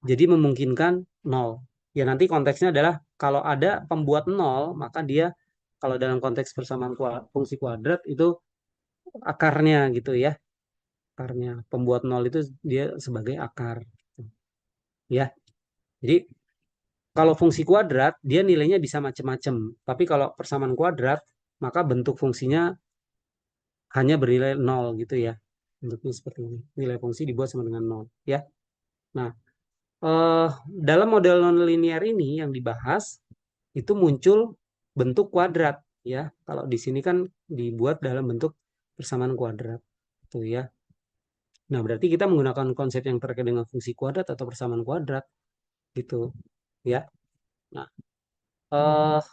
Jadi memungkinkan 0. Ya nanti konteksnya adalah kalau ada pembuat 0, maka dia kalau dalam konteks persamaan fungsi kuadrat itu akarnya gitu ya. Akarnya. Pembuat 0 itu dia sebagai akar. Ya. Jadi kalau fungsi kuadrat, dia nilainya bisa macam-macam. Tapi kalau persamaan kuadrat, maka bentuk fungsinya hanya bernilai 0 gitu ya. Bentuknya seperti ini. Nilai fungsi dibuat sama dengan 0. Ya. Nah, eh, dalam model nonlinear ini yang dibahas, itu muncul bentuk kuadrat. Ya. Kalau di sini kan dibuat dalam bentuk persamaan kuadrat. Tuh ya. Nah, berarti kita menggunakan konsep yang terkait dengan fungsi kuadrat atau persamaan kuadrat. Gitu. Ya. Nah, eh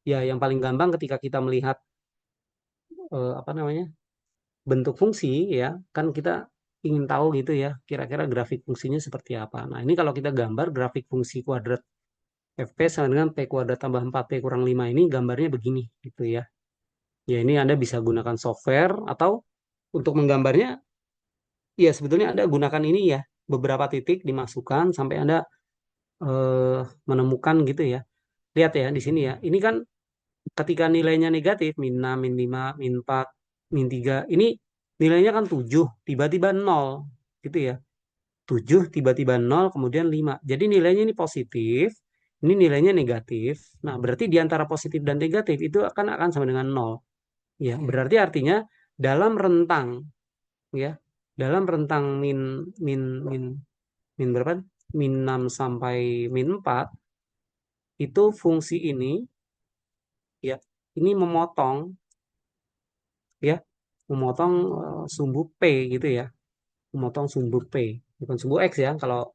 ya yang paling gampang ketika kita melihat apa namanya bentuk fungsi ya kan kita ingin tahu gitu ya kira-kira grafik fungsinya seperti apa. Nah ini kalau kita gambar grafik fungsi kuadrat fp sama dengan p kuadrat tambah 4p kurang 5 ini gambarnya begini gitu ya. Ya ini Anda bisa gunakan software atau untuk menggambarnya ya sebetulnya Anda gunakan ini ya beberapa titik dimasukkan sampai Anda eh, menemukan gitu ya. Lihat ya di sini ya. Ini kan ketika nilainya negatif, min 6, min 5, min 4, min 3, ini nilainya kan 7, tiba-tiba 0, gitu ya. 7, tiba-tiba 0, kemudian 5. Jadi nilainya ini positif, ini nilainya negatif. Nah, berarti di antara positif dan negatif itu akan sama dengan 0. Ya, berarti artinya dalam rentang ya, dalam rentang min min min min berapa? Min 6 sampai min 4 itu fungsi ini ya, ini ya memotong sumbu P gitu ya, memotong sumbu P, bukan sumbu X ya. Kalau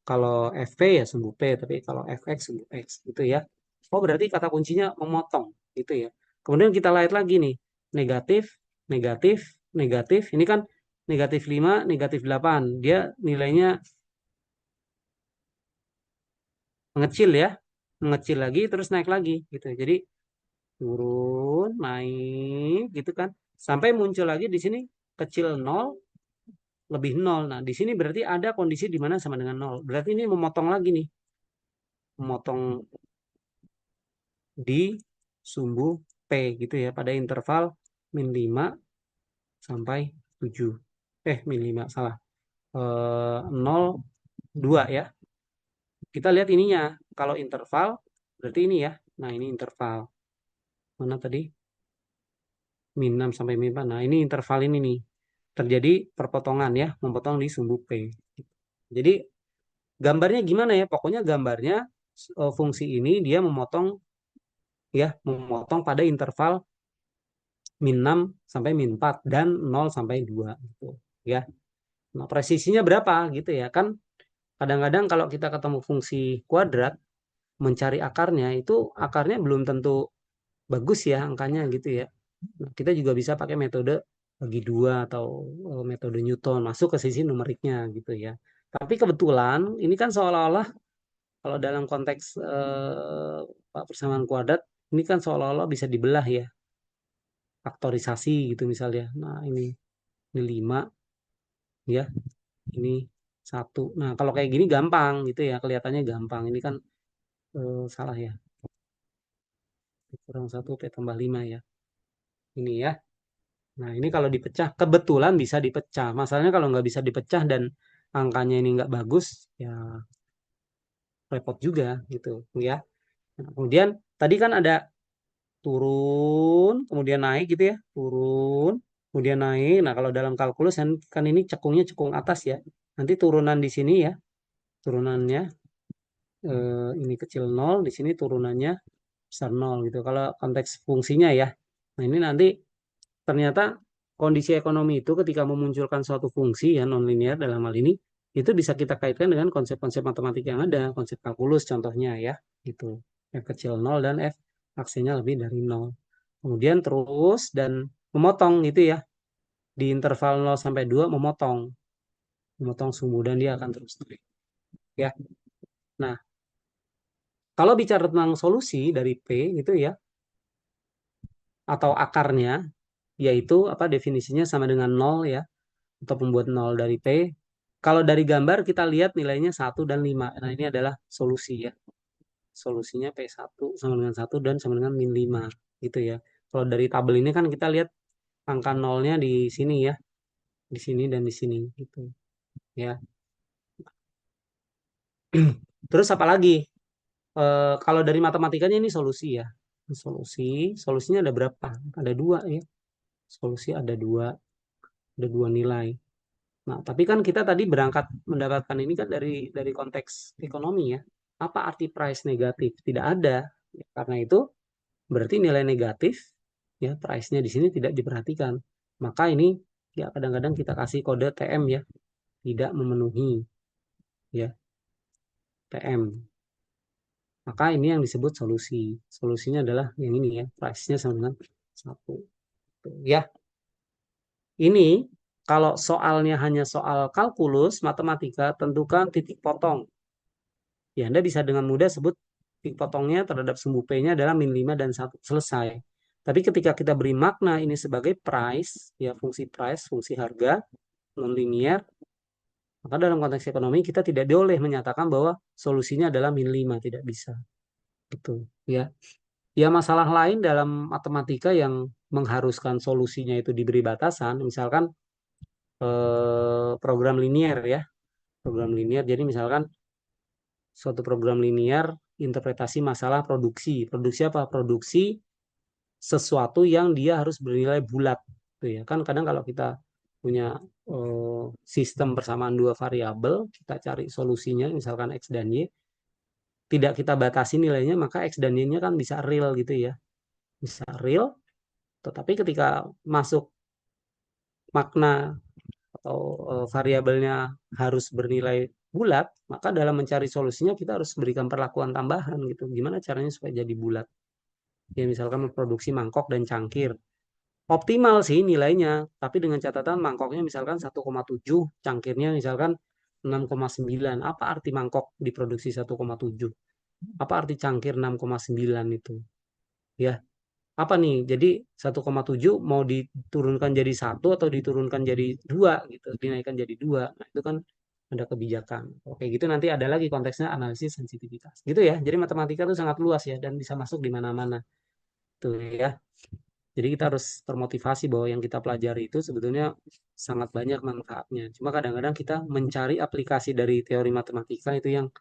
kalau FP ya sumbu P, tapi kalau FX sumbu X gitu ya. Oh berarti kata kuncinya memotong gitu ya. Kemudian kita lihat lagi nih, negatif, negatif, negatif. Ini kan negatif 5 negatif 8 dia nilainya mengecil ya, mengecil lagi terus naik lagi gitu. Jadi turun, naik gitu kan. Sampai muncul lagi di sini kecil nol lebih nol. Nah, di sini berarti ada kondisi di mana sama dengan nol. Berarti ini memotong lagi nih. Memotong di sumbu P gitu ya. Pada interval min 5 sampai 7. Min 5 salah. 0, 2 ya. Kita lihat ininya. Kalau interval, berarti ini ya. Nah, ini interval. Mana tadi? Min 6 sampai min 4. Nah, ini interval ini nih. Terjadi perpotongan ya. Memotong di sumbu P. Jadi, gambarnya gimana ya? Pokoknya gambarnya fungsi ini dia memotong pada interval min 6 sampai min 4 dan 0 sampai 2 gitu ya. Nah, presisinya berapa gitu ya kan? Kadang-kadang kalau kita ketemu fungsi kuadrat mencari akarnya itu akarnya belum tentu bagus ya angkanya gitu ya. Nah, kita juga bisa pakai metode bagi dua atau metode Newton masuk ke sisi numeriknya gitu ya. Tapi kebetulan ini kan seolah-olah kalau dalam konteks persamaan kuadrat ini kan seolah-olah bisa dibelah ya, faktorisasi gitu misalnya. Nah, ini 5 ya, ini 1. Nah, kalau kayak gini gampang gitu ya, kelihatannya gampang. Ini kan salah ya. P kurang 1, P tambah 5 ya. Ini ya. Nah, ini kalau dipecah, kebetulan bisa dipecah. Masalahnya kalau nggak bisa dipecah dan angkanya ini nggak bagus, ya repot juga gitu ya. Nah, kemudian tadi kan ada turun, kemudian naik gitu ya. Turun, kemudian naik. Nah, kalau dalam kalkulus kan ini cekungnya cekung atas ya. Nanti turunan di sini ya. Turunannya ini kecil nol, di sini turunannya besar nol gitu. Kalau konteks fungsinya ya. Nah, ini nanti ternyata kondisi ekonomi itu ketika memunculkan suatu fungsi ya nonlinear dalam hal ini itu bisa kita kaitkan dengan konsep-konsep matematik yang ada, konsep kalkulus contohnya ya, gitu. F kecil nol dan F aksinya lebih dari nol. Kemudian terus dan memotong gitu ya. Di interval 0 sampai 2 memotong. Memotong sumbu dan dia akan terus naik. Ya. Nah, kalau bicara tentang solusi dari P itu ya atau akarnya yaitu apa definisinya sama dengan nol ya atau pembuat nol dari P. Kalau dari gambar kita lihat nilainya 1 dan 5. Nah, ini adalah solusi ya. Solusinya P1 sama dengan 1 dan sama dengan min 5 gitu ya. Kalau dari tabel ini kan kita lihat angka nolnya di sini ya. Di sini dan di sini gitu ya. Terus apa lagi? Kalau dari matematikanya ini solusi ya. Solusinya ada berapa? Ada dua ya. Solusi ada dua nilai. Nah, tapi kan kita tadi berangkat mendapatkan ini kan dari konteks ekonomi ya. Apa arti price negatif? Tidak ada. Ya, karena itu berarti nilai negatif ya price-nya di sini tidak diperhatikan. Maka ini ya kadang-kadang kita kasih kode TM ya, tidak memenuhi ya TM. Maka ini yang disebut solusi. Solusinya adalah yang ini ya, price-nya sama dengan 1. Ya, ini kalau soalnya hanya soal kalkulus, matematika, tentukan titik potong. Ya, Anda bisa dengan mudah sebut titik potongnya terhadap sumbu P-nya adalah min 5 dan 1. Selesai. Tapi ketika kita beri makna ini sebagai price, ya price, fungsi harga, non-linear, maka dalam konteks ekonomi kita tidak boleh menyatakan bahwa solusinya adalah min 5. Tidak bisa. Gitu. Ya. Ya, masalah lain dalam matematika yang mengharuskan solusinya itu diberi batasan, misalkan program linier ya, program linier. Jadi misalkan suatu program linier interpretasi masalah produksi. Produksi apa? Produksi sesuatu yang dia harus bernilai bulat. Tuh ya. Kan kadang kalau kita punya sistem persamaan dua variabel, kita cari solusinya misalkan X dan Y, tidak kita batasi nilainya, maka X dan Y-nya kan bisa real gitu ya. Bisa real, tetapi ketika masuk makna atau variabelnya harus bernilai bulat, maka dalam mencari solusinya kita harus berikan perlakuan tambahan gitu. Gimana caranya supaya jadi bulat? Ya misalkan memproduksi mangkok dan cangkir. Optimal sih nilainya, tapi dengan catatan mangkoknya misalkan 1,7, cangkirnya misalkan 6,9. Apa arti mangkok diproduksi 1,7? Apa arti cangkir 6,9 itu? Ya, apa nih? Jadi 1,7 mau diturunkan jadi 1 atau diturunkan jadi 2 gitu, dinaikkan jadi 2. Nah, itu kan ada kebijakan. Oke, gitu nanti ada lagi konteksnya analisis sensitivitas. Gitu ya. Jadi matematika itu sangat luas ya dan bisa masuk di mana-mana. Tuh ya. Jadi kita harus termotivasi bahwa yang kita pelajari itu sebetulnya sangat banyak manfaatnya. Cuma kadang-kadang kita mencari aplikasi dari teori matematika itu yang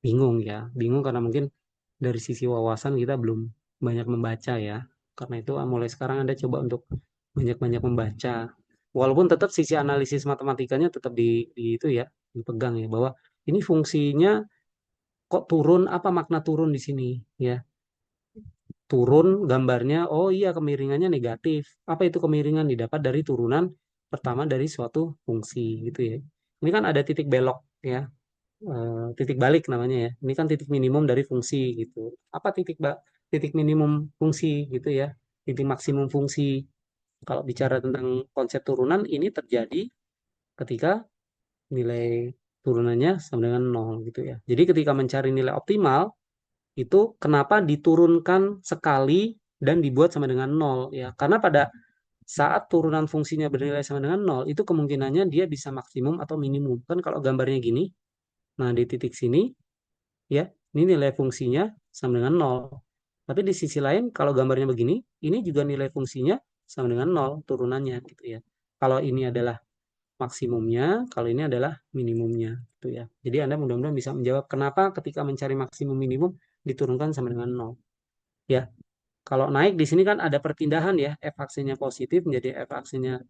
bingung ya. Bingung karena mungkin dari sisi wawasan kita belum banyak membaca ya. Karena itu mulai sekarang Anda coba untuk banyak-banyak membaca. Walaupun tetap sisi analisis matematikanya tetap di itu ya, dipegang ya bahwa ini fungsinya kok turun, apa makna turun di sini ya. Turun gambarnya, oh iya kemiringannya negatif. Apa itu kemiringan? Didapat dari turunan pertama dari suatu fungsi gitu ya. Ini kan ada titik belok ya, titik balik namanya ya. Ini kan titik minimum dari fungsi gitu. Apa titik minimum fungsi gitu ya? Titik maksimum fungsi. Kalau bicara tentang konsep turunan, ini terjadi ketika nilai turunannya sama dengan nol gitu ya. Jadi ketika mencari nilai optimal, itu kenapa diturunkan sekali dan dibuat sama dengan nol ya? Karena pada saat turunan fungsinya bernilai sama dengan nol, itu kemungkinannya dia bisa maksimum atau minimum. Kan kalau gambarnya gini, nah di titik sini ya, ini nilai fungsinya sama dengan nol. Tapi di sisi lain, kalau gambarnya begini, ini juga nilai fungsinya sama dengan nol turunannya gitu ya. Kalau ini adalah maksimumnya, kalau ini adalah minimumnya gitu ya. Jadi Anda mudah-mudahan bisa menjawab kenapa ketika mencari maksimum minimum diturunkan sama dengan nol. Ya, kalau naik di sini kan ada perpindahan ya, f aksinya positif menjadi f aksinya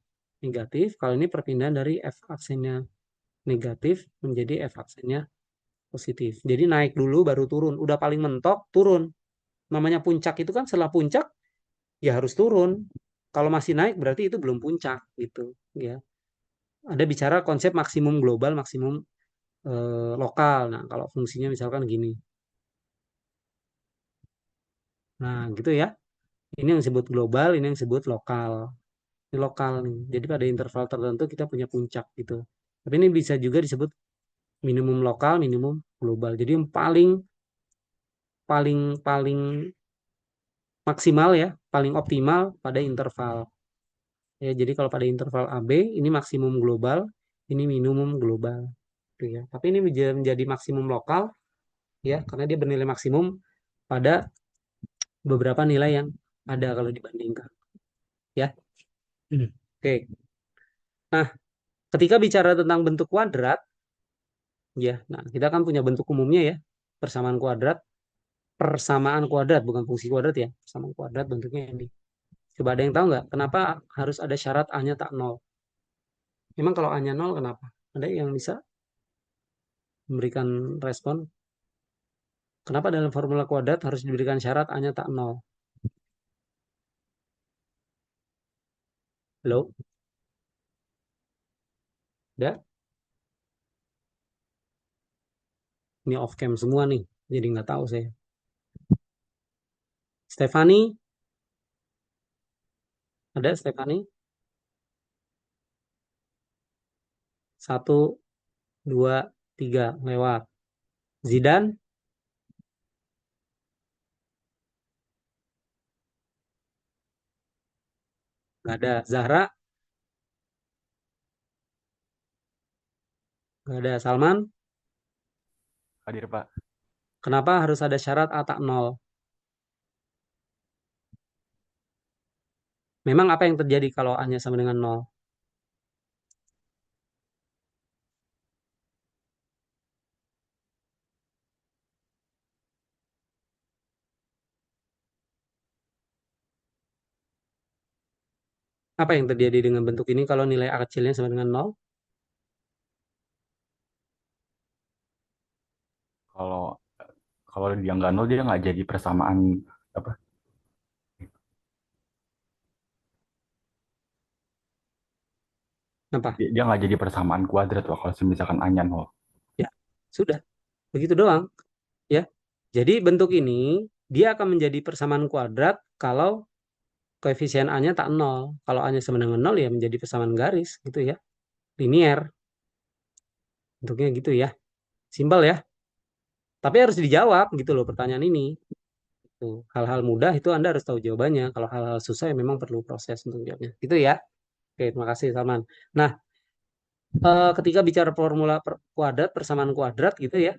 negatif. Kalau ini perpindahan dari f aksinya negatif menjadi f aksinya positif. Jadi naik dulu baru turun. Udah paling mentok turun. Namanya puncak itu kan setelah puncak ya harus turun. Kalau masih naik berarti itu belum puncak gitu ya. Ada bicara konsep maksimum global, maksimum lokal. Nah, kalau fungsinya misalkan gini. Nah, gitu ya. Ini yang disebut global, ini yang disebut lokal. Ini lokal nih. Jadi pada interval tertentu kita punya puncak gitu. Tapi ini bisa juga disebut minimum lokal, minimum global. Jadi yang paling paling paling maksimal ya, paling optimal pada interval. Ya, jadi kalau pada interval AB ini maksimum global, ini minimum global. Gitu ya. Tapi ini menjadi maksimum lokal ya, karena dia bernilai maksimum pada beberapa nilai yang ada kalau dibandingkan. Ya. Oke. Nah, ketika bicara tentang bentuk kuadrat, ya, nah kita kan punya bentuk umumnya ya, persamaan kuadrat bukan fungsi kuadrat ya, persamaan kuadrat bentuknya ini. Coba ada yang tahu nggak kenapa harus ada syarat A-nya tak nol? Memang kalau A-nya nol kenapa? Ada yang bisa memberikan respon? Kenapa dalam formula kuadrat harus diberikan syarat A-nya tak nol? Halo? Ya, ini off cam semua nih, jadi nggak tahu saya. Stefani, ada Stefani? Satu, dua, tiga, lewat. Zidan, nggak ada. Zahra, nggak ada. Salman, Hadir, Pak. kenapa harus ada syarat A tak nol? Memang apa yang terjadi kalau A-nya sama dengan nol? Apa yang terjadi dengan bentuk ini kalau nilai A kecilnya sama dengan nol? Kalau kalau dia nggak nol, dia nggak jadi persamaan apa? Apa? Dia nggak jadi persamaan kuadrat Pak, kalau misalkan A-nya nol. Ya, sudah. Begitu doang. Ya. Jadi bentuk ini dia akan menjadi persamaan kuadrat kalau koefisien A-nya tak nol. Kalau A-nya sama dengan nol ya menjadi persamaan garis gitu ya. Linier. Bentuknya gitu ya. Simpel ya. Tapi harus dijawab gitu loh pertanyaan ini. Tuh, hal-hal mudah itu Anda harus tahu jawabannya. Kalau hal-hal susah ya memang perlu proses untuk jawabnya. Gitu ya. Oke, terima kasih Salman. Nah, ketika bicara formula kuadrat, persamaan kuadrat gitu ya,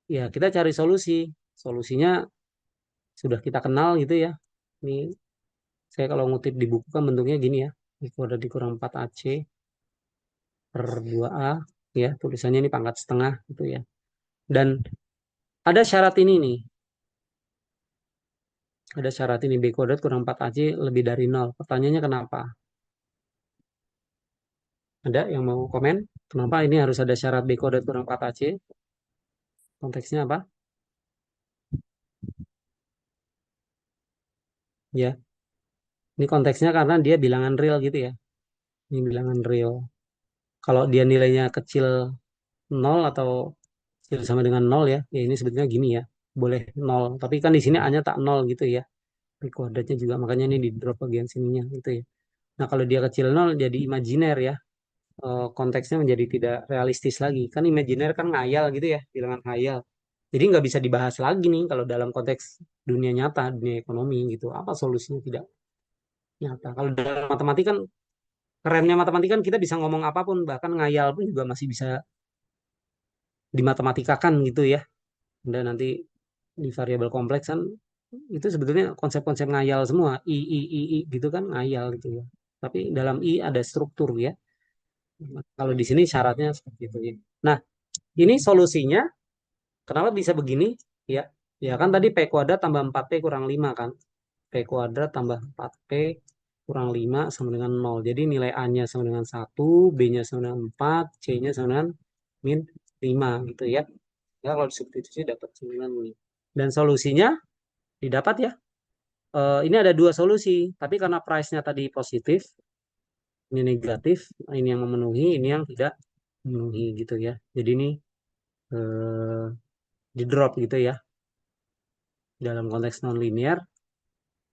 ya kita cari solusi. Solusinya sudah kita kenal gitu ya. Ini saya kalau ngutip di buku kan bentuknya gini ya. I kuadrat dikurang 4AC per 2A. Ya, tulisannya ini pangkat setengah gitu ya. Dan ada syarat ini nih. Ada syarat ini B kuadrat kurang 4AC lebih dari nol. Pertanyaannya kenapa? Ada yang mau komen? Kenapa ini harus ada syarat B kuadrat kurang 4AC? Konteksnya apa? Ya, ini konteksnya karena dia bilangan real gitu ya. Ini bilangan real. Kalau dia nilainya kecil nol atau kecil sama dengan nol ya, ya ini sebetulnya gini ya. Boleh nol. Tapi kan di sini A-nya tak nol gitu ya. B kuadratnya juga makanya ini di drop bagian sininya gitu ya. Nah, kalau dia kecil nol jadi imajiner ya. Konteksnya menjadi tidak realistis lagi. Kan imajiner kan ngayal gitu ya, bilangan khayal. Jadi nggak bisa dibahas lagi nih kalau dalam konteks dunia nyata, dunia ekonomi gitu. Apa solusinya tidak nyata. Kalau dalam matematika kan kerennya matematika kan kita bisa ngomong apapun, bahkan ngayal pun juga masih bisa dimatematika kan gitu ya. Dan nanti di variabel kompleks kan itu sebetulnya konsep-konsep ngayal semua. I gitu kan ngayal gitu ya. Tapi dalam I ada struktur ya. Kalau di sini syaratnya seperti itu ya. Nah, ini solusinya kenapa bisa begini? Ya, ya kan tadi P kuadrat tambah 4P kurang 5 kan. P kuadrat tambah 4P kurang 5 sama dengan 0. Jadi nilai A-nya sama dengan 1, B-nya sama dengan 4, C-nya sama dengan min 5 gitu ya. Ya kalau disubstitusi dapat 9 nih. Dan solusinya didapat ya. Ini ada dua solusi, tapi karena price-nya tadi positif, ini negatif, ini yang memenuhi, ini yang tidak memenuhi gitu ya. Jadi ini eh, di drop gitu ya. Dalam konteks non-linear,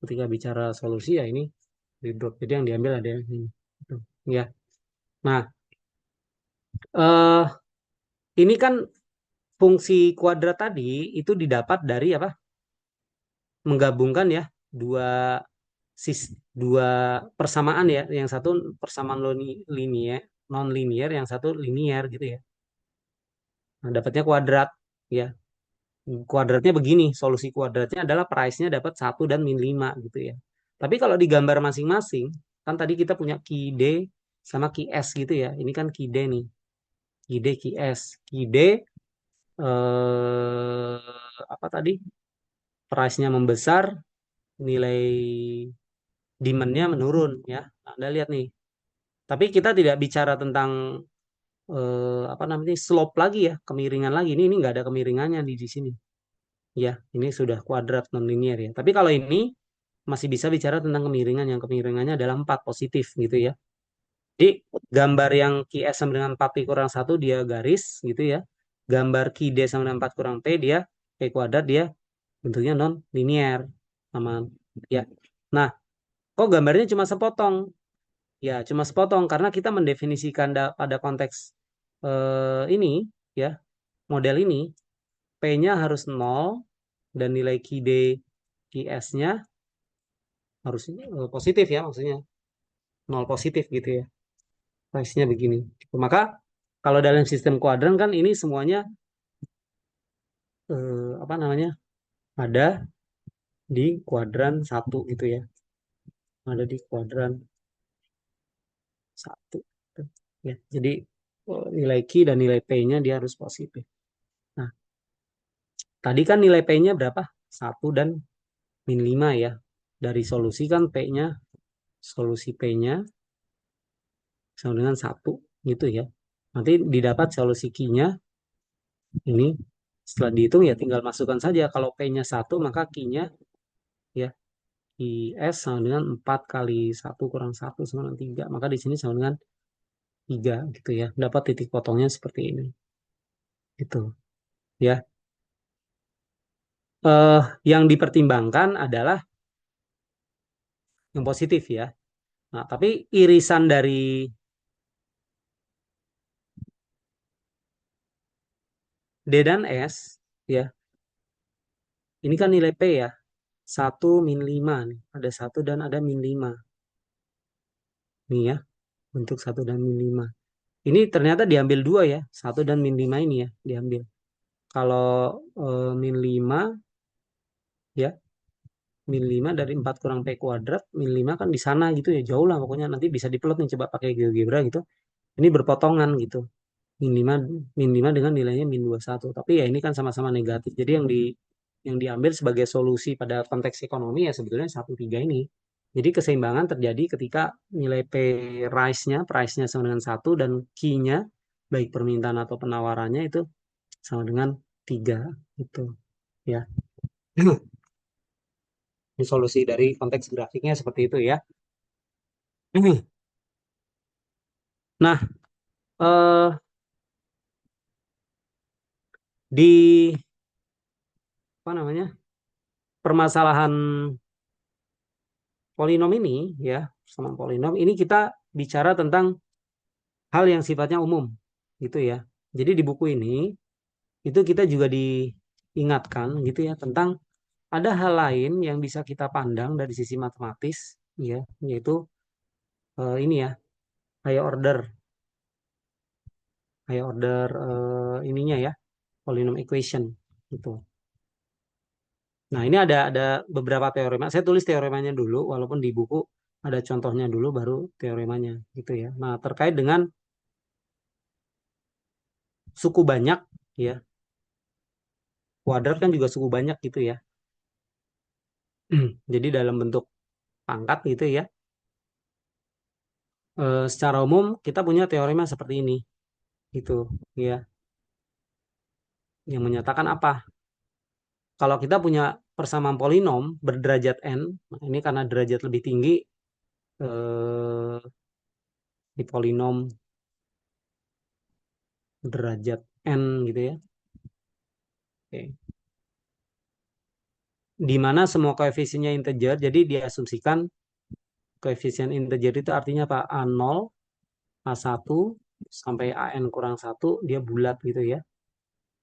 ketika bicara solusi ya ini di drop. Jadi yang diambil ada yang ini. Gitu. Ya. Nah, eh ini kan fungsi kuadrat tadi itu didapat dari apa? Menggabungkan ya dua dua persamaan ya. Yang satu persamaan linear, non linear, yang satu linear gitu ya. Nah, dapatnya kuadrat ya. Kuadratnya begini, solusi kuadratnya adalah price-nya dapat 1 dan min 5 gitu ya. Tapi kalau digambar masing-masing, kan tadi kita punya key D sama key S gitu ya. Ini kan key D nih. Key D, key S. Key D apa tadi? Price-nya membesar, nilai demand-nya menurun ya. Nah, Anda lihat nih. Tapi kita tidak bicara tentang apa namanya slope lagi ya, kemiringan lagi. Ini nggak ada kemiringannya di sini. Ya, ini sudah kuadrat non-linear ya. Tapi kalau ini masih bisa bicara tentang kemiringan yang kemiringannya adalah 4 positif gitu ya. Jadi gambar yang QS sama dengan 4 P kurang 1 dia garis gitu ya. Gambar QD sama dengan 4 kurang P dia P kuadrat dia bentuknya non linear sama ya. Nah, kok gambarnya cuma sepotong? Ya, cuma sepotong karena kita mendefinisikan pada konteks ini ya, model ini P-nya harus nol dan nilai QD QS-nya harus positif ya maksudnya. Nol positif gitu ya. Price-nya begini. Maka kalau dalam sistem kuadran kan ini semuanya apa namanya? Ada di kuadran satu gitu ya. Ada di kuadran satu. Ya, jadi nilai Q dan nilai P-nya dia harus positif. Nah, tadi kan nilai P-nya berapa? Satu dan min 5 ya. Dari solusi kan P-nya, solusi P-nya sama dengan satu gitu ya. Nanti didapat solusi Q-nya ini setelah dihitung ya tinggal masukkan saja. Kalau P-nya satu maka Q-nya ya IS sama dengan 4 kali satu kurang satu sama dengan 3. Maka di sini sama dengan 3 gitu ya. Dapat titik potongnya seperti ini. Gitu ya. Eh, yang dipertimbangkan adalah yang positif ya. Nah, tapi irisan dari D dan S ya. Ini kan nilai P ya. Satu min 5 nih. Ada satu dan ada min 5. Nih ya, bentuk satu dan min 5. Ini ternyata diambil dua ya. Satu dan min 5 ini ya diambil. Kalau min 5 ya min 5 dari 4 kurang P kuadrat, min 5 kan di sana gitu ya, jauh lah pokoknya nanti bisa diplot nih coba pakai GeoGebra gitu. Ini berpotongan gitu. Min 5 min 5 dengan nilainya min 21. Tapi ya ini kan sama-sama negatif. Jadi yang diambil sebagai solusi pada konteks ekonomi ya sebetulnya satu 3 ini. Jadi keseimbangan terjadi ketika nilai P rise-nya, price-nya sama dengan satu dan key-nya baik permintaan atau penawarannya itu sama dengan 3 itu ya. Ini solusi dari konteks grafiknya seperti itu ya. Nah, eh, di apa namanya permasalahan polinom ini ya, sama polinom ini kita bicara tentang hal yang sifatnya umum gitu ya. Jadi di buku ini itu kita juga diingatkan gitu ya tentang ada hal lain yang bisa kita pandang dari sisi matematis ya, yaitu ini ya higher order, higher order ininya ya, polynomial equation gitu. Nah, ini ada beberapa teorema. Saya tulis teoremanya dulu, walaupun di buku ada contohnya dulu, baru teoremanya, gitu ya. Nah, terkait dengan suku banyak, ya, kuadrat kan juga suku banyak, gitu ya. Jadi dalam bentuk pangkat, gitu ya. Secara umum kita punya teorema seperti ini, gitu, ya. Yang menyatakan apa? Kalau kita punya persamaan polinom berderajat n, nah ini karena derajat lebih tinggi eh, di polinom derajat n, gitu ya. Oke. Di mana semua koefisiennya integer, jadi diasumsikan koefisien integer itu artinya apa? A0, A1, sampai AN kurang satu dia bulat gitu ya.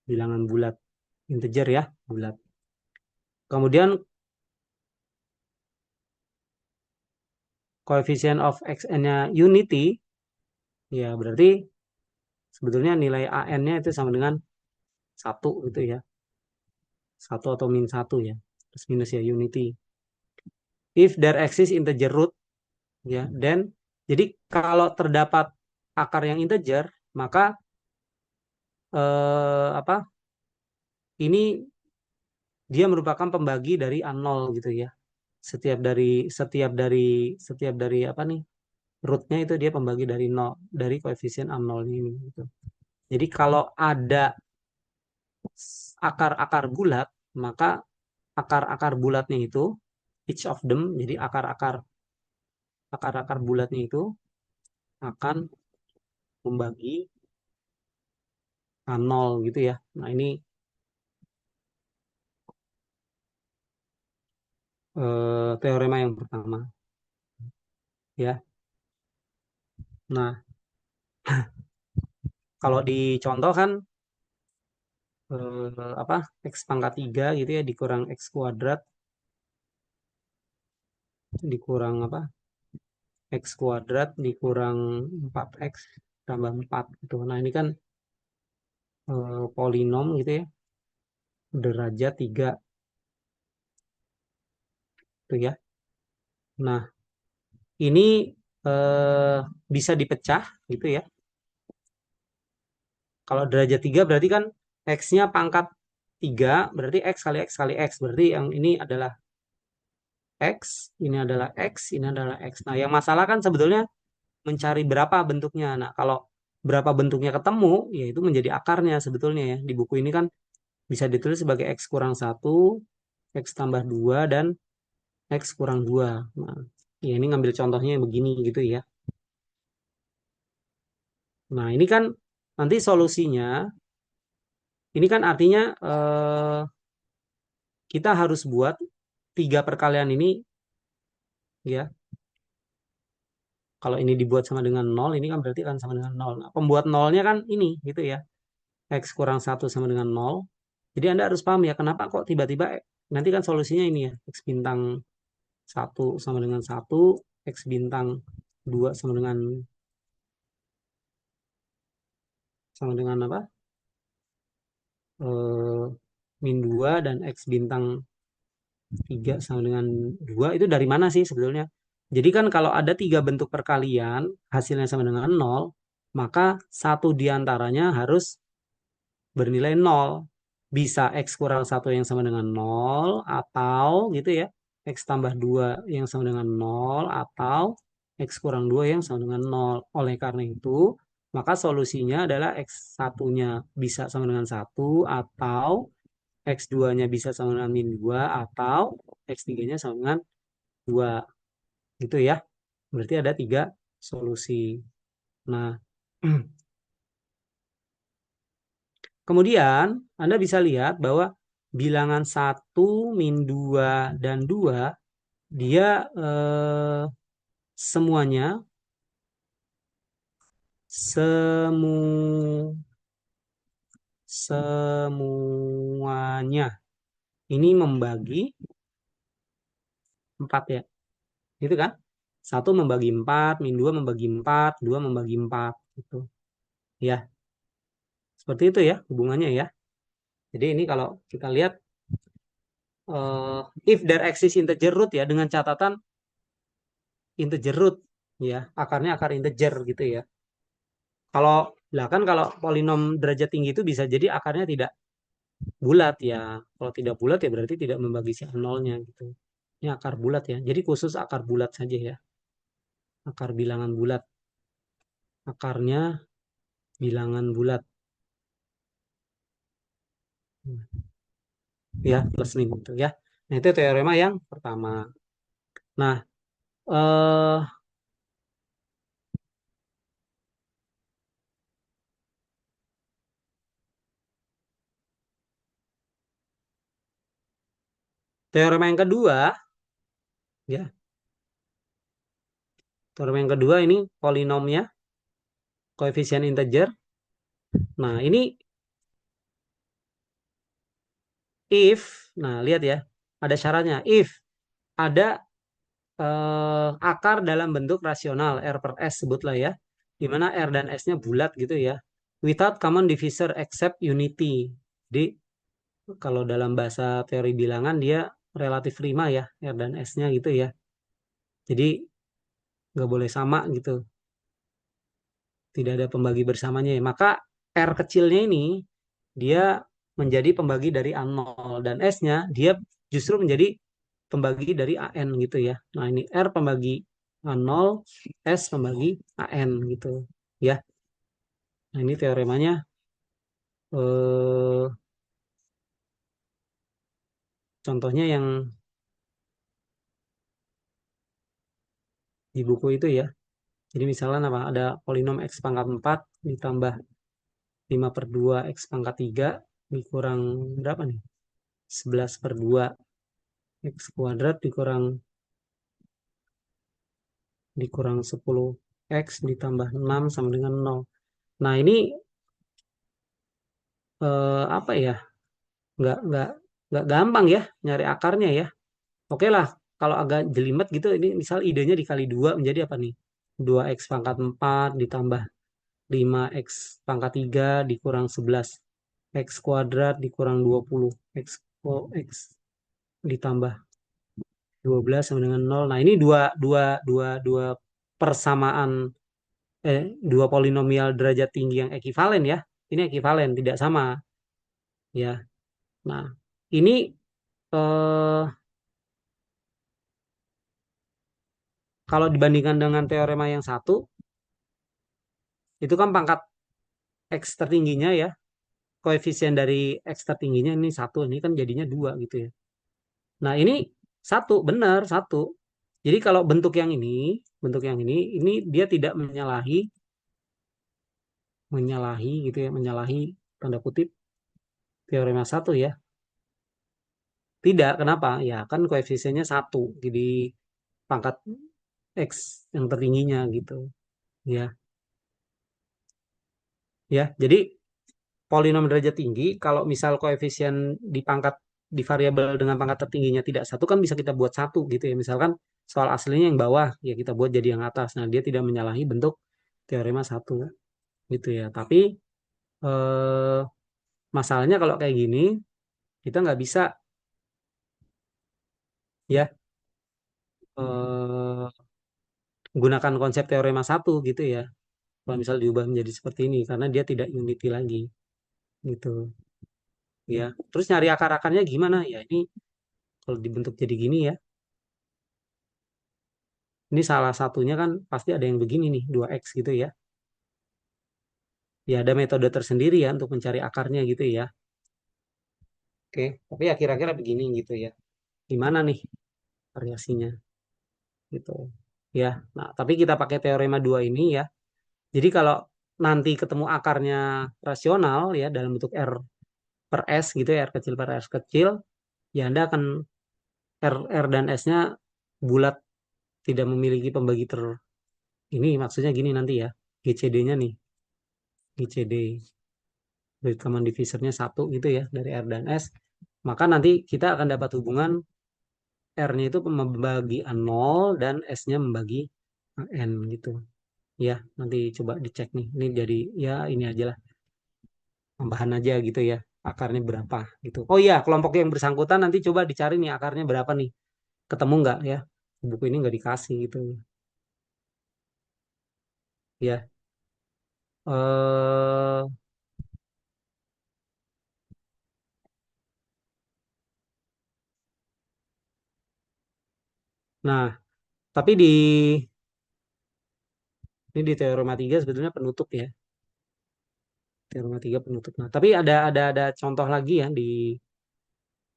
Bilangan bulat. Integer ya, bulat. Kemudian koefisien of xn-nya unity, ya berarti sebetulnya nilai AN-nya itu sama dengan satu gitu ya. Satu atau min satu ya. Plus minus ya, unity. If there exists integer root, ya, then, jadi kalau terdapat akar yang integer, maka apa? Ini dia merupakan pembagi dari A0 gitu ya. Setiap dari apa nih? Rootnya itu dia pembagi dari nol, dari koefisien A0 ini gitu. Jadi kalau ada akar-akar bulat, maka akar-akar bulatnya itu each of them, jadi akar-akar bulatnya itu akan membagi A0 gitu ya. Nah, ini teorema yang pertama ya. Nah, kalau dicontoh kan apa, x pangkat 3 gitu ya dikurang x kuadrat dikurang apa, x kuadrat dikurang 4x tambah 4 gitu. Nah, ini kan polinom gitu ya, derajat 3 gitu ya. Nah, ini eh, bisa dipecah gitu ya. Kalau derajat 3 berarti kan x-nya pangkat 3, berarti x kali x kali x. Berarti yang ini adalah x, ini adalah x, ini adalah x. Nah, yang masalah kan sebetulnya mencari berapa bentuknya. Nah, kalau berapa bentuknya ketemu, ya itu menjadi akarnya sebetulnya ya. Di buku ini kan bisa ditulis sebagai x kurang satu, x tambah 2 dan x kurang 2. Nah, ya ini ngambil contohnya yang begini gitu ya. Nah, ini kan nanti solusinya, ini kan artinya kita harus buat tiga perkalian ini ya. Kalau ini dibuat sama dengan nol, ini kan berarti kan sama dengan nol. Nah, pembuat nolnya kan ini gitu ya. X kurang satu sama dengan nol. Jadi Anda harus paham ya, kenapa kok tiba-tiba nanti kan solusinya ini ya. X bintang satu sama dengan satu, X bintang 2 sama dengan apa? Eh, min 2 dan X bintang 3 sama dengan 2 itu dari mana sih sebetulnya? Jadi kan kalau ada tiga bentuk perkalian, hasilnya sama dengan nol, maka satu diantaranya harus bernilai nol. Bisa X kurang satu yang sama dengan nol, atau gitu ya, X tambah 2 yang sama dengan nol, atau X kurang 2 yang sama dengan nol. Oleh karena itu, maka solusinya adalah X satunya bisa sama dengan satu, atau X 2-nya bisa sama dengan min 2, atau X 3-nya sama dengan 2. Gitu ya. Berarti ada tiga solusi. Nah, kemudian Anda bisa lihat bahwa bilangan satu min 2 dan 2 dia semuanya semu semuanya ini membagi 4 ya. Gitu kan? Satu membagi 4, min 2 membagi 4, 2 membagi 4 gitu. Ya, seperti itu ya hubungannya ya. Jadi ini kalau kita lihat if there exists integer root ya, dengan catatan integer root ya, akarnya akar integer gitu ya. Kalau lah kan kalau polinom derajat tinggi itu bisa jadi akarnya tidak bulat ya. Kalau tidak bulat ya berarti tidak membagi si nolnya gitu. Ini akar bulat ya. Jadi khusus akar bulat saja ya. Akar bilangan bulat. Akarnya bilangan bulat. Ya, plus nih gitu ya. Nah, itu teorema yang pertama. Nah, eh, teorema yang kedua, ya, teorema yang kedua ini polinomnya, koefisien integer. Nah, ini if, nah lihat ya, ada syaratnya. If ada akar dalam bentuk rasional R per S sebutlah ya, di mana R dan S-nya bulat gitu ya, without common divisor except unity. Jadi kalau dalam bahasa teori bilangan dia relatif prima ya R dan S-nya gitu ya. Jadi nggak boleh sama gitu, tidak ada pembagi bersamanya ya. Maka R kecilnya ini dia menjadi pembagi dari A0 dan S-nya dia justru menjadi pembagi dari AN gitu ya. Nah, ini R pembagi A0, S pembagi AN gitu ya. Nah, ini teoremanya eh, contohnya yang di buku itu ya. Jadi misalnya apa? Ada polinom X pangkat 4 ditambah 5 per 2 X pangkat 3 dikurang berapa nih? 11 per 2 X kuadrat dikurang 10 X ditambah 6 sama dengan 0. Nah, ini apa ya? Nggak, nggak, nggak gampang ya nyari akarnya ya. Oke lah, kalau agak jelimet gitu, ini misal idenya dikali 2 menjadi apa nih? 2x pangkat 4 ditambah 5x pangkat 3 dikurang 11. X kuadrat dikurang 20. X ditambah 12 sama dengan 0. Nah, ini dua persamaan, dua polinomial derajat tinggi yang ekivalen ya. Ini ekivalen, tidak sama ya. Nah, ini eh, kalau dibandingkan dengan teorema yang satu, itu kan pangkat X tertingginya ya, koefisien dari X tertingginya ini satu, ini kan jadinya dua gitu ya. Nah ini satu, benar satu. Jadi kalau bentuk yang ini dia tidak menyalahi gitu ya, menyalahi tanda kutip teorema satu ya. Tidak, kenapa? Ya kan koefisiennya satu, jadi pangkat X yang tertingginya gitu. Ya, ya. Jadi polinom derajat tinggi, kalau misal koefisien di variabel dengan pangkat tertingginya tidak satu kan bisa kita buat satu gitu ya. Misalkan soal aslinya yang bawah ya kita buat jadi yang atas. Nah, dia tidak menyalahi bentuk teorema satu gitu ya. Tapi eh, masalahnya kalau kayak gini kita nggak bisa ya eh, gunakan konsep teorema satu gitu ya. Kalau misal diubah menjadi seperti ini karena dia tidak unity lagi gitu ya. Terus nyari akar-akarnya gimana? Ya ini kalau dibentuk jadi gini ya. Ini salah satunya kan pasti ada yang begini nih, 2x gitu ya. Ya ada metode tersendiri ya untuk mencari akarnya gitu ya. Oke, tapi ya kira-kira begini gitu ya. Gimana nih variasinya gitu. Ya, nah tapi kita pakai teorema dua ini ya. Jadi kalau nanti ketemu akarnya rasional ya dalam bentuk R per S gitu ya, R kecil per S kecil, ya Anda akan R dan S-nya bulat, tidak memiliki pembagi ini maksudnya gini nanti ya. GCD-nya nih, GCD. Great common divisornya satu gitu ya dari R dan S, maka nanti kita akan dapat hubungan R-nya itu membagi A0 dan S-nya membagi N gitu ya. Nanti coba dicek nih, ini jadi ya ini aja lah, tambahan aja gitu ya. akarnya berapa gitu. Oh iya, kelompok yang bersangkutan nanti coba dicari nih akarnya berapa nih. Ketemu nggak ya? Buku ini nggak dikasih gitu. Ya. Eh, nah, tapi ini di teorema 3 sebetulnya penutup ya. Teorema 3 penutup. Nah, tapi ada contoh lagi ya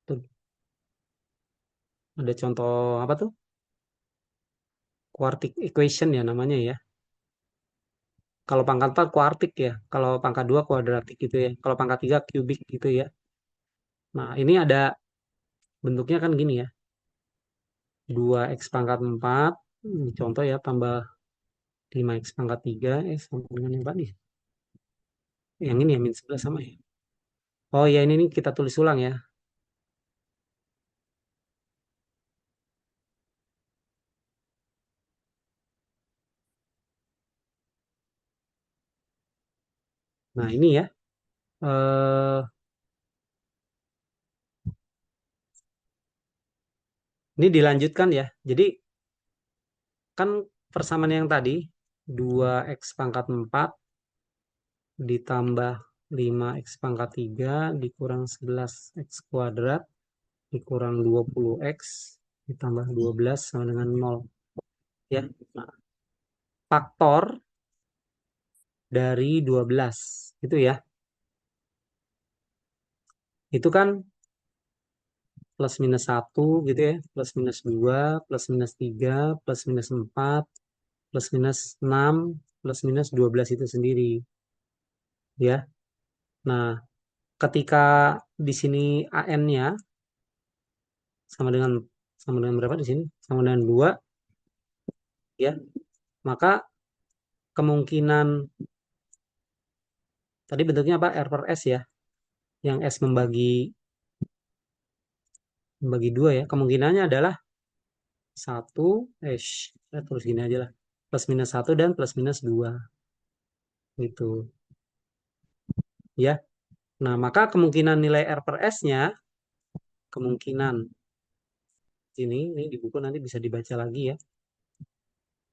tuh, ada contoh apa tuh? Quartic equation ya namanya ya. Kalau pangkat 4 kuartik ya. Kalau pangkat 2 kuadratik gitu ya. Kalau pangkat 3 kubik gitu ya. Nah, ini ada bentuknya kan gini ya. 2x pangkat 4. Ini contoh ya, tambah 5x pangkat 3. Sama dengan yang tadi. Yang ini ya, min 11 sama ya. Oh ya, ini kita tulis ulang ya. Nah, ini ya. Eh, ini dilanjutkan ya. Jadi, kan persamaan yang tadi. 2x pangkat 4 ditambah 5x pangkat 3 dikurang 11x kuadrat dikurang 20x ditambah 12 sama dengan 0 ya. Nah, faktor dari 12 itu ya. Itu kan plus minus 1 gitu ya, plus minus 2 plus minus 3 plus minus 4 plus minus 6 plus minus 12 itu sendiri ya. Nah, ketika di sini AN-nya sama dengan berapa di sini? Sama dengan 2 ya. Maka kemungkinan tadi bentuknya apa? R per S ya. Yang S membagi 2 ya. Kemungkinannya adalah satu, terus gini aja lah. Plus minus 1 dan plus minus 2 gitu ya. Nah, maka kemungkinan nilai R per S-nya, kemungkinan ini di buku nanti bisa dibaca lagi ya.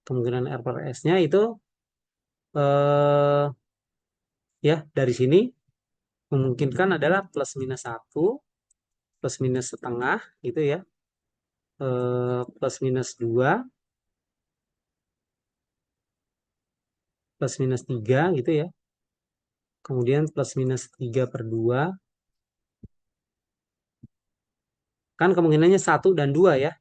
Kemungkinan R per S-nya itu eh ya dari sini memungkinkan adalah plus minus 1, plus minus setengah gitu ya. Plus minus 2 plus minus 3 gitu ya. Kemudian plus minus 3 per 2 kan kemungkinannya satu dan 2 ya.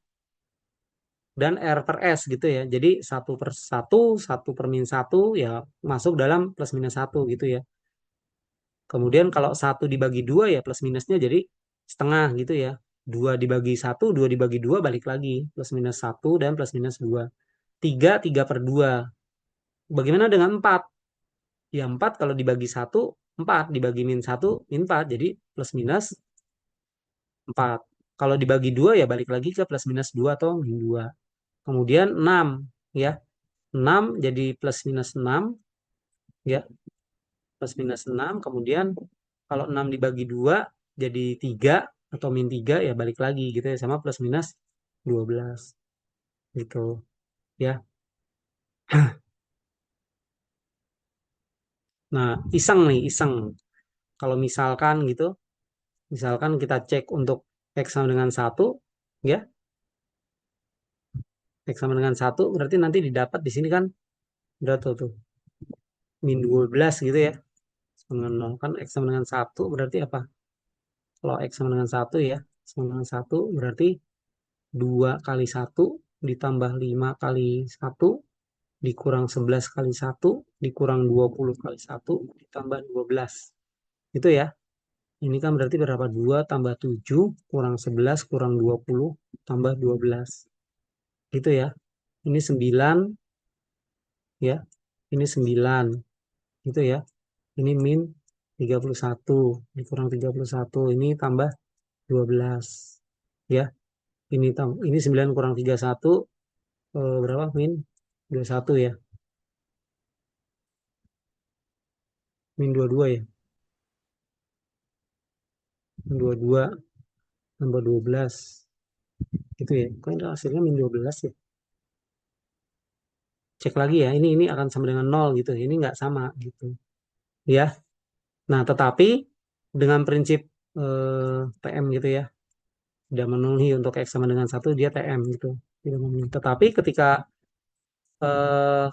Dan R per S gitu ya. Jadi satu per satu, satu per min satu ya masuk dalam plus minus satu gitu ya. Kemudian kalau satu dibagi 2 ya plus minusnya jadi setengah gitu ya. Dua dibagi satu, 2 dibagi 2 balik lagi. Plus minus satu dan plus minus 2. Tiga per 2. Bagaimana dengan 4? Ya 4 kalau dibagi satu 4. Dibagi min satu min 4. Jadi plus minus 4. Kalau dibagi 2 ya balik lagi ke plus minus 2 atau min 2. Kemudian 6 ya. 6 jadi plus minus 6 ya. Plus minus 6. Kemudian kalau 6 dibagi 2 jadi 3 atau min 3 ya balik lagi gitu ya sama plus minus 12 gitu ya. Nah, iseng nih, iseng. Kalau misalkan gitu, misalkan kita cek untuk X sama dengan satu ya. X sama dengan satu berarti nanti didapat di sini kan berapa tuh? Min 12 gitu ya. Sama dengan 0 kan X sama dengan satu berarti apa? Kalau X sama dengan satu ya, sama dengan satu berarti 2 kali satu ditambah 5 kali satu dikurang 11 kali satu dikurang 20 kali satu ditambah 12. Itu ya. Ini kan berarti berapa? 2 tambah 7 kurang 11 kurang 20 tambah 12. Gitu ya. Ini 9 ya. Ini 9 gitu ya. Ini min 31 dikurang 31 ini tambah 12 ya. Ini 9 kurang 31 berapa? Min 21 ya. Min 22 ya. min 22 tambah 12 gitu ya. Kok ini hasilnya min 12 ya? Cek lagi ya, ini akan sama dengan nol gitu. Ini nggak sama gitu. Ya. Nah, tetapi dengan prinsip TM gitu ya, tidak memenuhi untuk X sama dengan satu dia TM gitu. Tidak memenuhi. Tetapi ketika eh,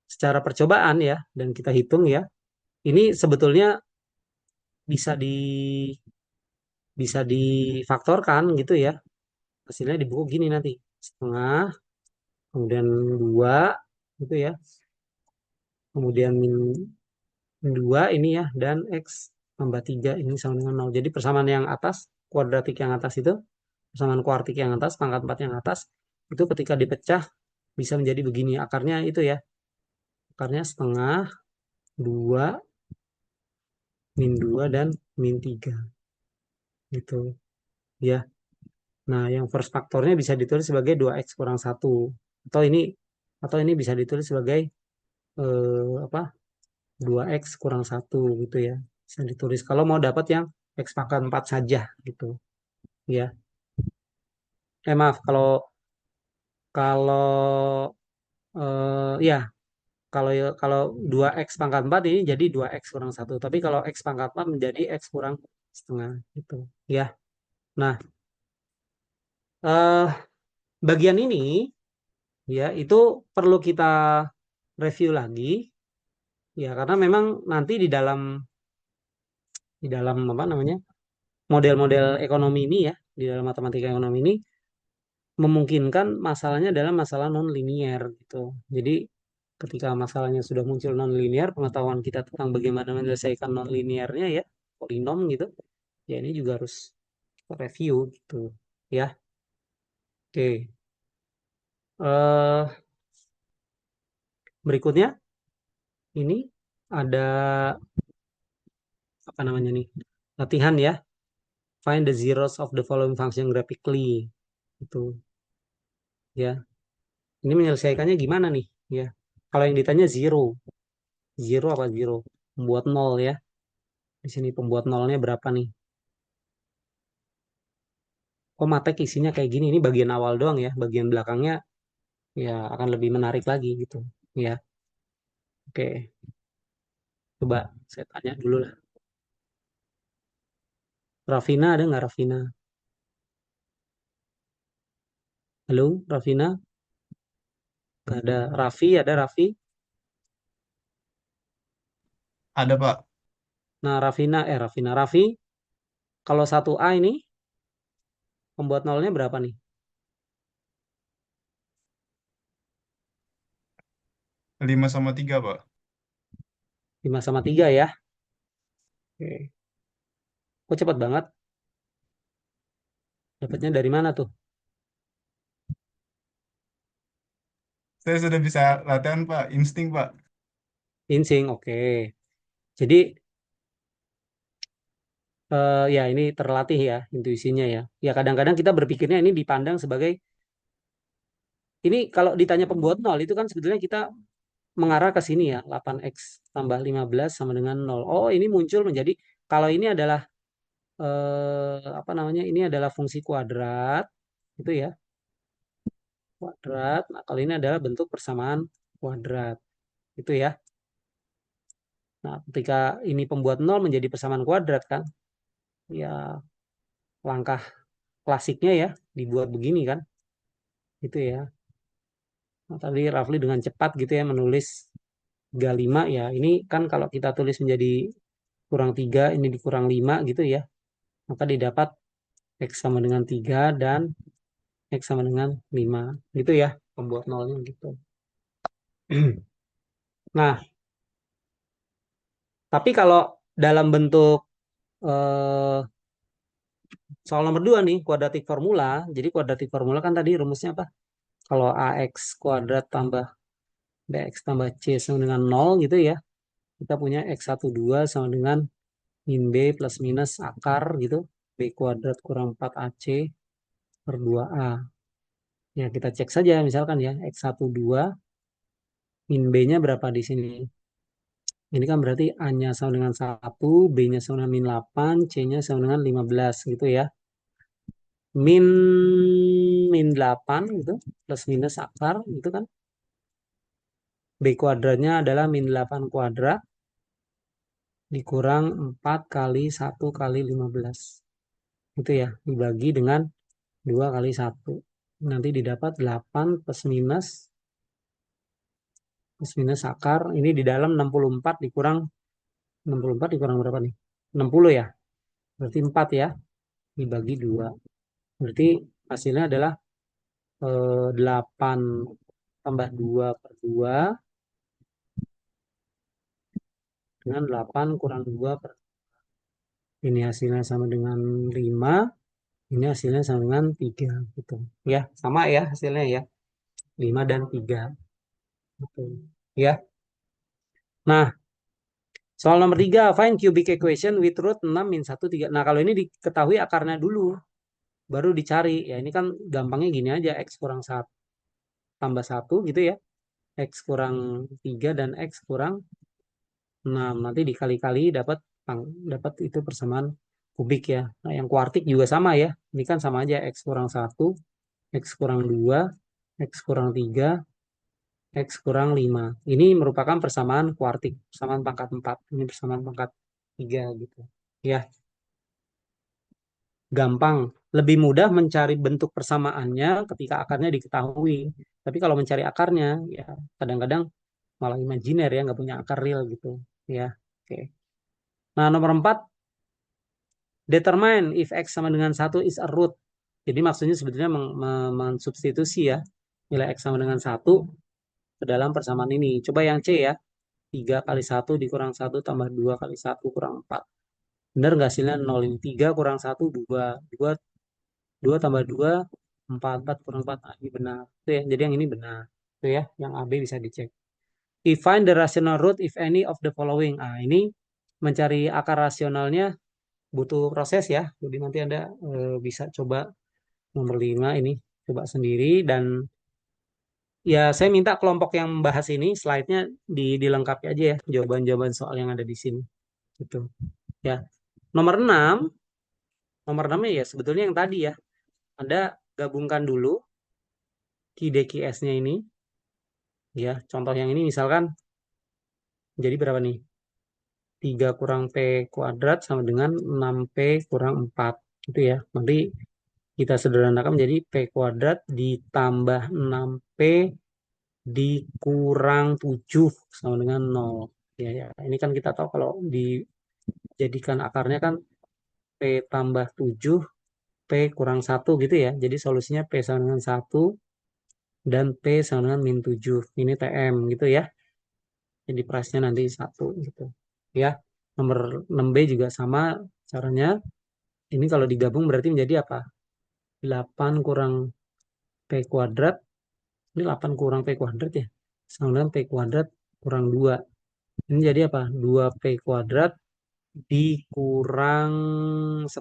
secara percobaan ya, dan kita hitung ya, ini sebetulnya bisa bisa difaktorkan gitu ya. Hasilnya di buku gini nanti. Setengah, kemudian 2 gitu ya. Kemudian min 2 ini ya, dan X tambah 3 ini sama dengan nol. Jadi persamaan yang atas, kuadratik yang atas itu, persamaan kuartik yang atas, pangkat 4 yang atas, itu ketika dipecah bisa menjadi begini. Akarnya itu ya, akarnya setengah, 2 min 2 dan min 3 gitu ya. Nah, yang first faktornya bisa ditulis sebagai 2x kurang satu. Atau ini bisa ditulis sebagai apa? 2x kurang satu gitu ya. Bisa ditulis kalau mau dapat yang x pangkat 4 saja gitu ya. Maaf kalau kalau ya kalau 2x pangkat 4 ini jadi 2x kurang satu. Tapi kalau x pangkat 4 menjadi x kurang setengah gitu ya. Nah, eh bagian ini ya itu perlu kita review lagi ya karena memang nanti di dalam apa namanya model-model ekonomi ini ya di dalam matematika ekonomi ini memungkinkan masalahnya adalah masalah non linier gitu. Jadi ketika masalahnya sudah muncul non linier, pengetahuan kita tentang bagaimana menyelesaikan non liniernya ya polinom gitu, ya ini juga harus review gitu ya. Oke. eh Berikutnya ini ada apa namanya nih latihan ya. Find the zeros of the following function graphically. Itu ya. Ini menyelesaikannya gimana nih? Ya. Kalau yang ditanya zero, zero apa zero? Membuat nol ya. Di sini pembuat nolnya berapa nih? Kok matek isinya kayak gini? Ini bagian awal doang ya. Bagian belakangnya ya akan lebih menarik lagi gitu. Ya. Oke. Coba saya tanya dulu lah. Rafina ada nggak Rafina? Halo, Rafina? Nggak ada. Raffi ada Raffi? Ada Pak, Nah, Rafina Raffi. Kalau satu A ini pembuat nolnya berapa nih? 5/3 Pak. 5/3 ya. Oke. Kok cepat banget? Dapatnya dari mana tuh? Saya sudah bisa latihan Pak, insting Pak. Insting, oke. Jadi ya ini terlatih ya intuisinya ya. Ya kadang-kadang kita berpikirnya ini dipandang sebagai ini kalau ditanya pembuat nol itu kan sebetulnya kita mengarah ke sini ya. 8x tambah 15 sama dengan nol. Oh, ini muncul menjadi kalau ini adalah apa namanya? Ini adalah fungsi kuadrat itu ya, kuadrat. Nah, kalau ini adalah bentuk persamaan kuadrat. Itu ya. Nah, ketika ini pembuat nol menjadi persamaan kuadrat kan, ya langkah klasiknya ya dibuat begini kan. Itu ya. Nah, tadi Rafli dengan cepat gitu ya menulis 35 ya. Ini kan kalau kita tulis menjadi kurang 3 ini dikurang 5 gitu ya. Maka didapat X sama dengan 3 dan X sama dengan 5 gitu ya. Pembuat nolnya gitu. Nah, tapi kalau dalam bentuk eh, soal nomor 2 nih, kuadratik formula. Jadi kuadratik formula kan tadi rumusnya apa? Kalau AX kuadrat tambah BX tambah C sama dengan nol gitu ya. Kita punya X12 sama dengan min B plus minus akar gitu. B kuadrat kurang 4AC per 2A. Ya, kita cek saja misalkan ya. X12 min B-nya berapa di sini? Ini kan berarti A-nya sama dengan 1, B-nya sama dengan min 8, C-nya sama dengan 15 gitu ya. Min min 8 gitu, plus minus akar gitu kan. B kuadratnya adalah min 8 kuadrat dikurang 4 kali 1 kali 15. Itu ya, dibagi dengan 2 kali 1. Nanti didapat 8 plus minus akar. Ini di dalam 64 dikurang berapa nih? 60 ya. Berarti 4 ya, dibagi 2. Berarti hasilnya adalah 8 tambah 2 per 2 dengan 8 kurang 2 per. Ini hasilnya sama dengan 5. Ini hasilnya sama dengan 3 gitu. Ya, sama ya hasilnya ya. 5 dan 3 gitu. Ya. Nah, soal nomor 3, find cubic equation with root 6 min 1, 3. Nah, kalau ini diketahui akarnya dulu, baru dicari. Ya, ini kan gampangnya gini aja, X kurang 1 tambah 1 gitu ya. X kurang 3 dan X kurang 6. Nanti dikali-kali dapat itu persamaan kubik ya. Nah, yang kuartik juga sama ya. Ini kan sama aja, X kurang 1, X kurang 2, X kurang 3, X kurang 5. Ini merupakan persamaan kuartik, persamaan pangkat 4. Ini persamaan pangkat 3 gitu. Ya, gampang. Lebih mudah mencari bentuk persamaannya ketika akarnya diketahui. Tapi kalau mencari akarnya, ya kadang-kadang malah imajiner ya, nggak punya akar real gitu. Ya, oke. Nah, nomor 4, determine if X sama dengan 1 is a root. Jadi maksudnya sebetulnya mensubstitusi ya, nilai X sama dengan 1 ke dalam persamaan ini. Coba yang C ya. 3 kali 1 dikurang 1 tambah 2 kali 1 kurang 4. Benar nggak hasilnya 0 ini? 3 kurang 1, 2. 2 tambah 2, 4. 4 kurang 4. Nah, ini benar. Itu ya. Jadi yang ini benar. Itu ya. Yang AB bisa dicek. If find the rational root if any of the following. Ah, ini mencari akar rasionalnya butuh proses ya. Jadi nanti Anda bisa coba nomor 5 ini. Coba sendiri. Dan ya saya minta kelompok yang membahas ini, slide-nya dilengkapi aja ya. Jawaban-jawaban soal yang ada di sini. Gitu. Ya. Nomor 6, nomor 6 ya sebetulnya yang tadi ya. Anda gabungkan dulu Q D Q S-nya ini. Ya, contoh yang ini misalkan jadi berapa nih? 3 kurang P kuadrat sama dengan 6P kurang 4. Gitu ya. Nanti kita sederhanakan menjadi P kuadrat ditambah 6P dikurang 7 sama dengan 0. Ya, ya. Ini kan kita tahu kalau dijadikan akarnya kan P tambah 7 P kurang 1 gitu ya. Jadi solusinya P sama dengan 1 dan P sama dengan min 7. Ini TM gitu ya. Jadi price-nya nanti 1 gitu. Ya. Nomor 6B juga sama caranya. Ini kalau digabung berarti menjadi apa? 8 kurang P kuadrat. Ini 8 kurang P kuadrat ya. Sama dengan P kuadrat kurang 2. Ini jadi apa? 2P kuadrat dikurang 10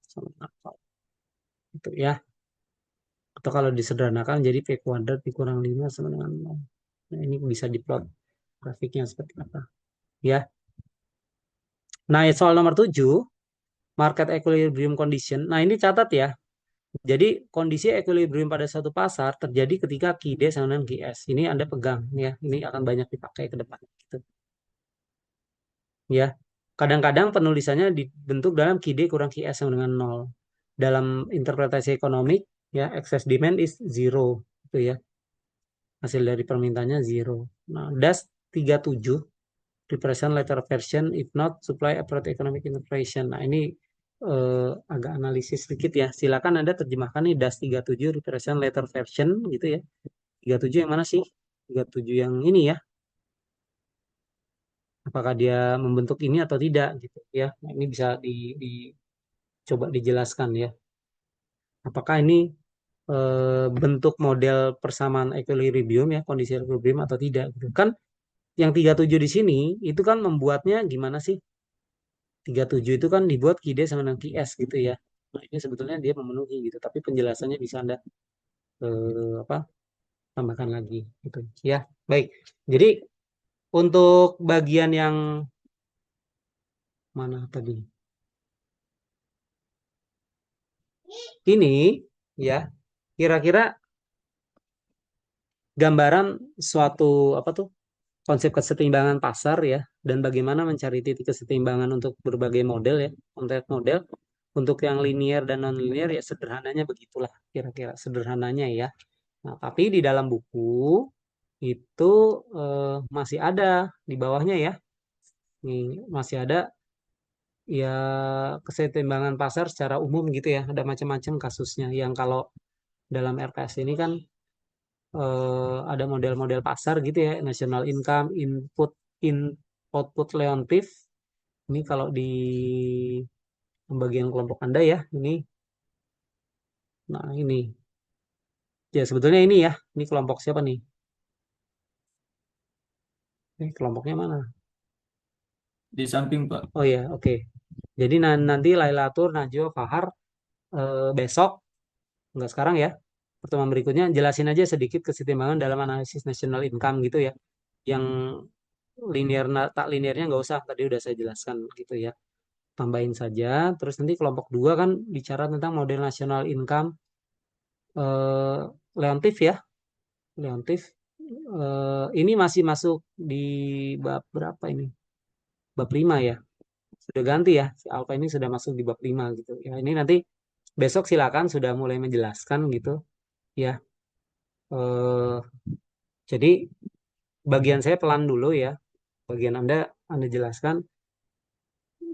sama dengan 4. Itu ya. Atau kalau disederhanakan jadi P kuadrat dikurang 5 sama dengan 0. Nah, ini bisa diplot grafiknya seperti apa. Ya. Nah, soal nomor 7, market equilibrium condition. Nah, ini catat ya. Jadi kondisi equilibrium pada suatu pasar terjadi ketika QD sama dengan QS. Ini Anda pegang ya. Ini akan banyak dipakai ke depan gitu. Ya. Kadang-kadang penulisannya dibentuk dalam QD kurang QS sama dengan 0. Dalam interpretasi ekonomik ya, excess demand is zero gitu ya. Hasil dari permintaannya zero. Nah, DAS 37 represent later version if not supply approach economic interpretation. Nah, ini agak analisis sedikit ya. Silakan Anda terjemahkan nih DAS 37 represent later version gitu ya. 37 yang mana sih? 37 yang ini ya. Apakah dia membentuk ini atau tidak gitu ya. Nah, ini bisa coba dijelaskan ya. Apakah ini bentuk model persamaan equilibrium ya, kondisi equilibrium atau tidak gitu. Kan yang 37 di sini itu kan membuatnya gimana sih? 37 itu kan dibuat QD sama dengan QS gitu ya. Nah, ini sebetulnya dia memenuhi gitu, tapi penjelasannya bisa Anda apa tambahkan lagi gitu. Ya, baik. Jadi Untuk bagian yang mana tadi? Ini ya, kira-kira gambaran suatu apa tuh konsep kesetimbangan pasar ya, dan bagaimana mencari titik kesetimbangan untuk berbagai model ya, konteks model. Untuk yang linear dan non linear ya sederhananya begitulah kira-kira sederhananya ya. Nah, tapi di dalam buku itu masih ada di bawahnya ya. Nih, masih ada ya kesetimbangan pasar secara umum gitu ya. Ada macam-macam kasusnya yang kalau dalam RKS ini kan ada model-model pasar gitu ya, national income, input, in output relatif. Ini kalau di pembagian kelompok Anda ya, ini, nah ini, ya sebetulnya ini ya, ini kelompok siapa nih? Kelompoknya mana? Di samping, Pak. Oh ya, oke. Jadi nanti Lailatur, Najwa, Fahar besok, enggak sekarang ya, pertemuan berikutnya jelasin aja sedikit kesetimbangan dalam analisis national income gitu ya. Yang linear tak linearnya nggak usah, tadi udah saya jelaskan gitu ya. Tambahin saja. Terus nanti kelompok 2 kan bicara tentang model national income eh, Leontif ya. Leontif. Ini masih masuk di bab berapa ini? Bab 5 ya. Sudah ganti ya. Si Alfa ini sudah masuk di bab 5 gitu. Ya, ini nanti besok silakan sudah mulai menjelaskan gitu ya. Eh, jadi bagian saya pelan dulu ya. Bagian Anda jelaskan.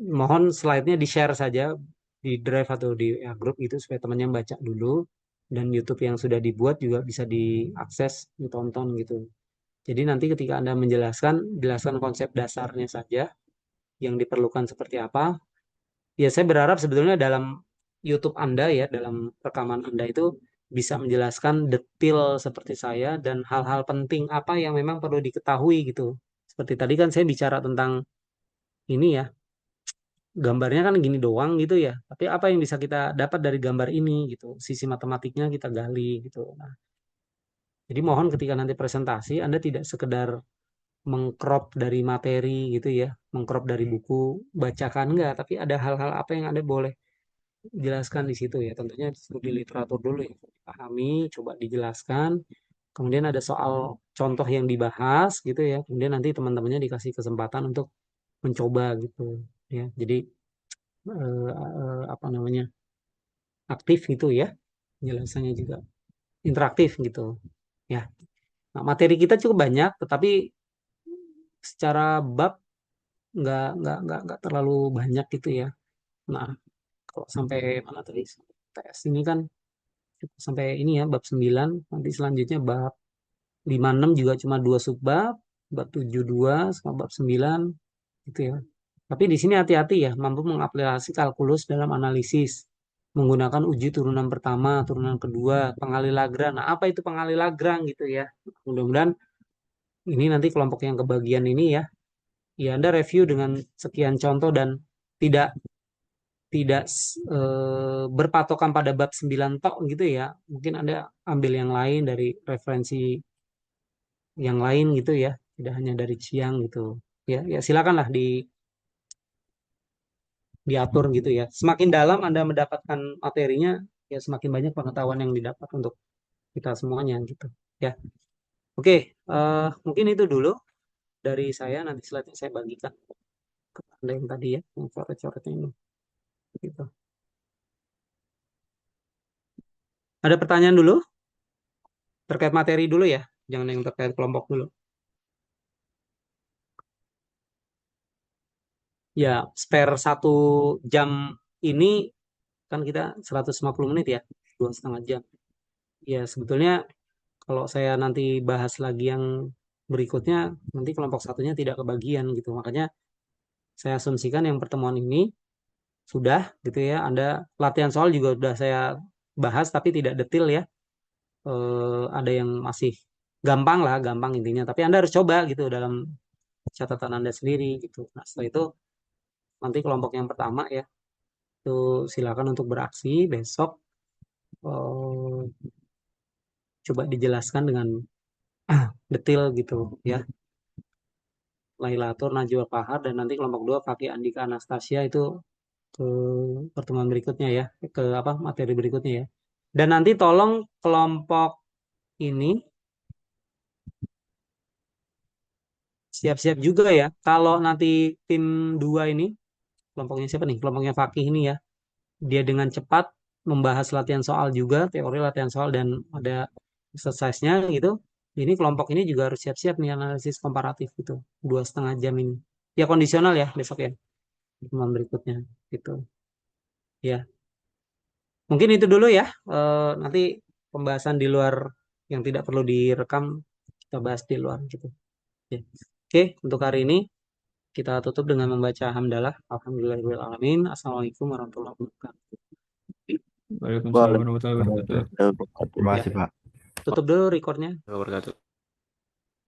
Mohon slide-nya di-share saja di Drive atau di ya, grup gitu supaya temannya baca dulu, dan YouTube yang sudah dibuat juga bisa diakses, ditonton gitu. Jadi nanti ketika Anda menjelaskan, jelaskan konsep dasarnya saja yang diperlukan seperti apa. Ya saya berharap sebetulnya dalam YouTube Anda ya, dalam rekaman Anda itu bisa menjelaskan detail seperti saya dan hal-hal penting apa yang memang perlu diketahui gitu. Seperti tadi kan saya bicara tentang ini ya, gambarnya kan gini doang gitu ya. Tapi apa yang bisa kita dapat dari gambar ini gitu. Sisi matematiknya kita gali gitu. Nah, jadi mohon ketika nanti presentasi Anda tidak sekedar mengcrop dari materi gitu ya, mengcrop dari buku, bacakan enggak, tapi ada hal-hal apa yang Anda boleh jelaskan di situ ya. Tentunya studi literatur dulu ya. Pahami, coba dijelaskan. Kemudian ada soal contoh yang dibahas gitu ya. Kemudian nanti teman-temannya dikasih kesempatan untuk mencoba gitu ya. Jadi apa namanya? Aktif gitu ya, penjelasannya juga interaktif gitu ya. Nah, materi kita cukup banyak, tetapi secara bab nggak terlalu banyak gitu ya. Nah, kalau sampai mana tadi? Tes ini kan cukup sampai ini ya bab 9. Nanti selanjutnya bab 56 juga cuma 2 subbab, bab 72 sama bab 9 gitu ya. Tapi di sini hati-hati ya, mampu mengaplikasi kalkulus dalam analisis menggunakan uji turunan pertama, turunan kedua, pengali Lagrange. Nah, apa itu pengali Lagrange gitu ya? Mudah-mudahan ini nanti kelompok yang kebagian ini ya, ya Anda review dengan sekian contoh dan tidak tidak berpatokan pada bab 9 tok gitu ya. Mungkin Anda ambil yang lain dari referensi yang lain gitu ya, tidak hanya dari Ciang gitu. Ya, ya silakanlah diatur gitu ya. Semakin dalam Anda mendapatkan materinya, ya semakin banyak pengetahuan yang didapat untuk kita semuanya gitu. Ya, oke, mungkin itu dulu dari saya. Nanti slide-nya saya bagikan ke Anda yang tadi ya, yang coret-coretnya ini. Gitu. Ada pertanyaan dulu terkait materi dulu ya, jangan yang terkait kelompok dulu. Ya, spare 1 jam ini kan kita 150 menit ya, 2,5 jam. Ya, sebetulnya kalau saya nanti bahas lagi yang berikutnya, nanti kelompok satunya tidak kebagian gitu. Makanya saya asumsikan yang pertemuan ini sudah gitu ya. Anda latihan soal juga sudah saya bahas tapi tidak detail ya. Ada yang masih gampang lah, gampang intinya. Tapi Anda harus coba gitu dalam catatan Anda sendiri gitu. Nah, setelah itu nanti kelompok yang pertama ya, itu silakan untuk beraksi besok. eh, Coba dijelaskan dengan detail gitu ya. Lailatur, Najwa Fahar, dan nanti kelompok 2 Fakih Andika Anastasia itu ke pertemuan berikutnya ya, ke apa materi berikutnya ya. Dan nanti tolong kelompok ini siap-siap juga ya. Kalau nanti tim 2 ini, kelompoknya siapa nih? Kelompoknya Fakih ini ya. Dia dengan cepat membahas latihan soal juga, teori latihan soal dan ada exercise-nya gitu. Ini kelompok ini juga harus siap-siap nih analisis komparatif gitu. 2,5 jam ini. Ya kondisional ya besok ya. Pertemuan berikutnya gitu. Ya. Mungkin itu dulu ya. Nanti pembahasan di luar yang tidak perlu direkam kita bahas di luar gitu. Ya. Oke, untuk hari ini kita tutup dengan membaca hamdalah. Alhamdulillahirrahmanirrahim. Assalamualaikum warahmatullahi wabarakatuh. Waalaikumsalam warahmatullahi wabarakatuh. Terima Ya, kasih, Pak. tutup dulu recordnya. Wabarakatuh.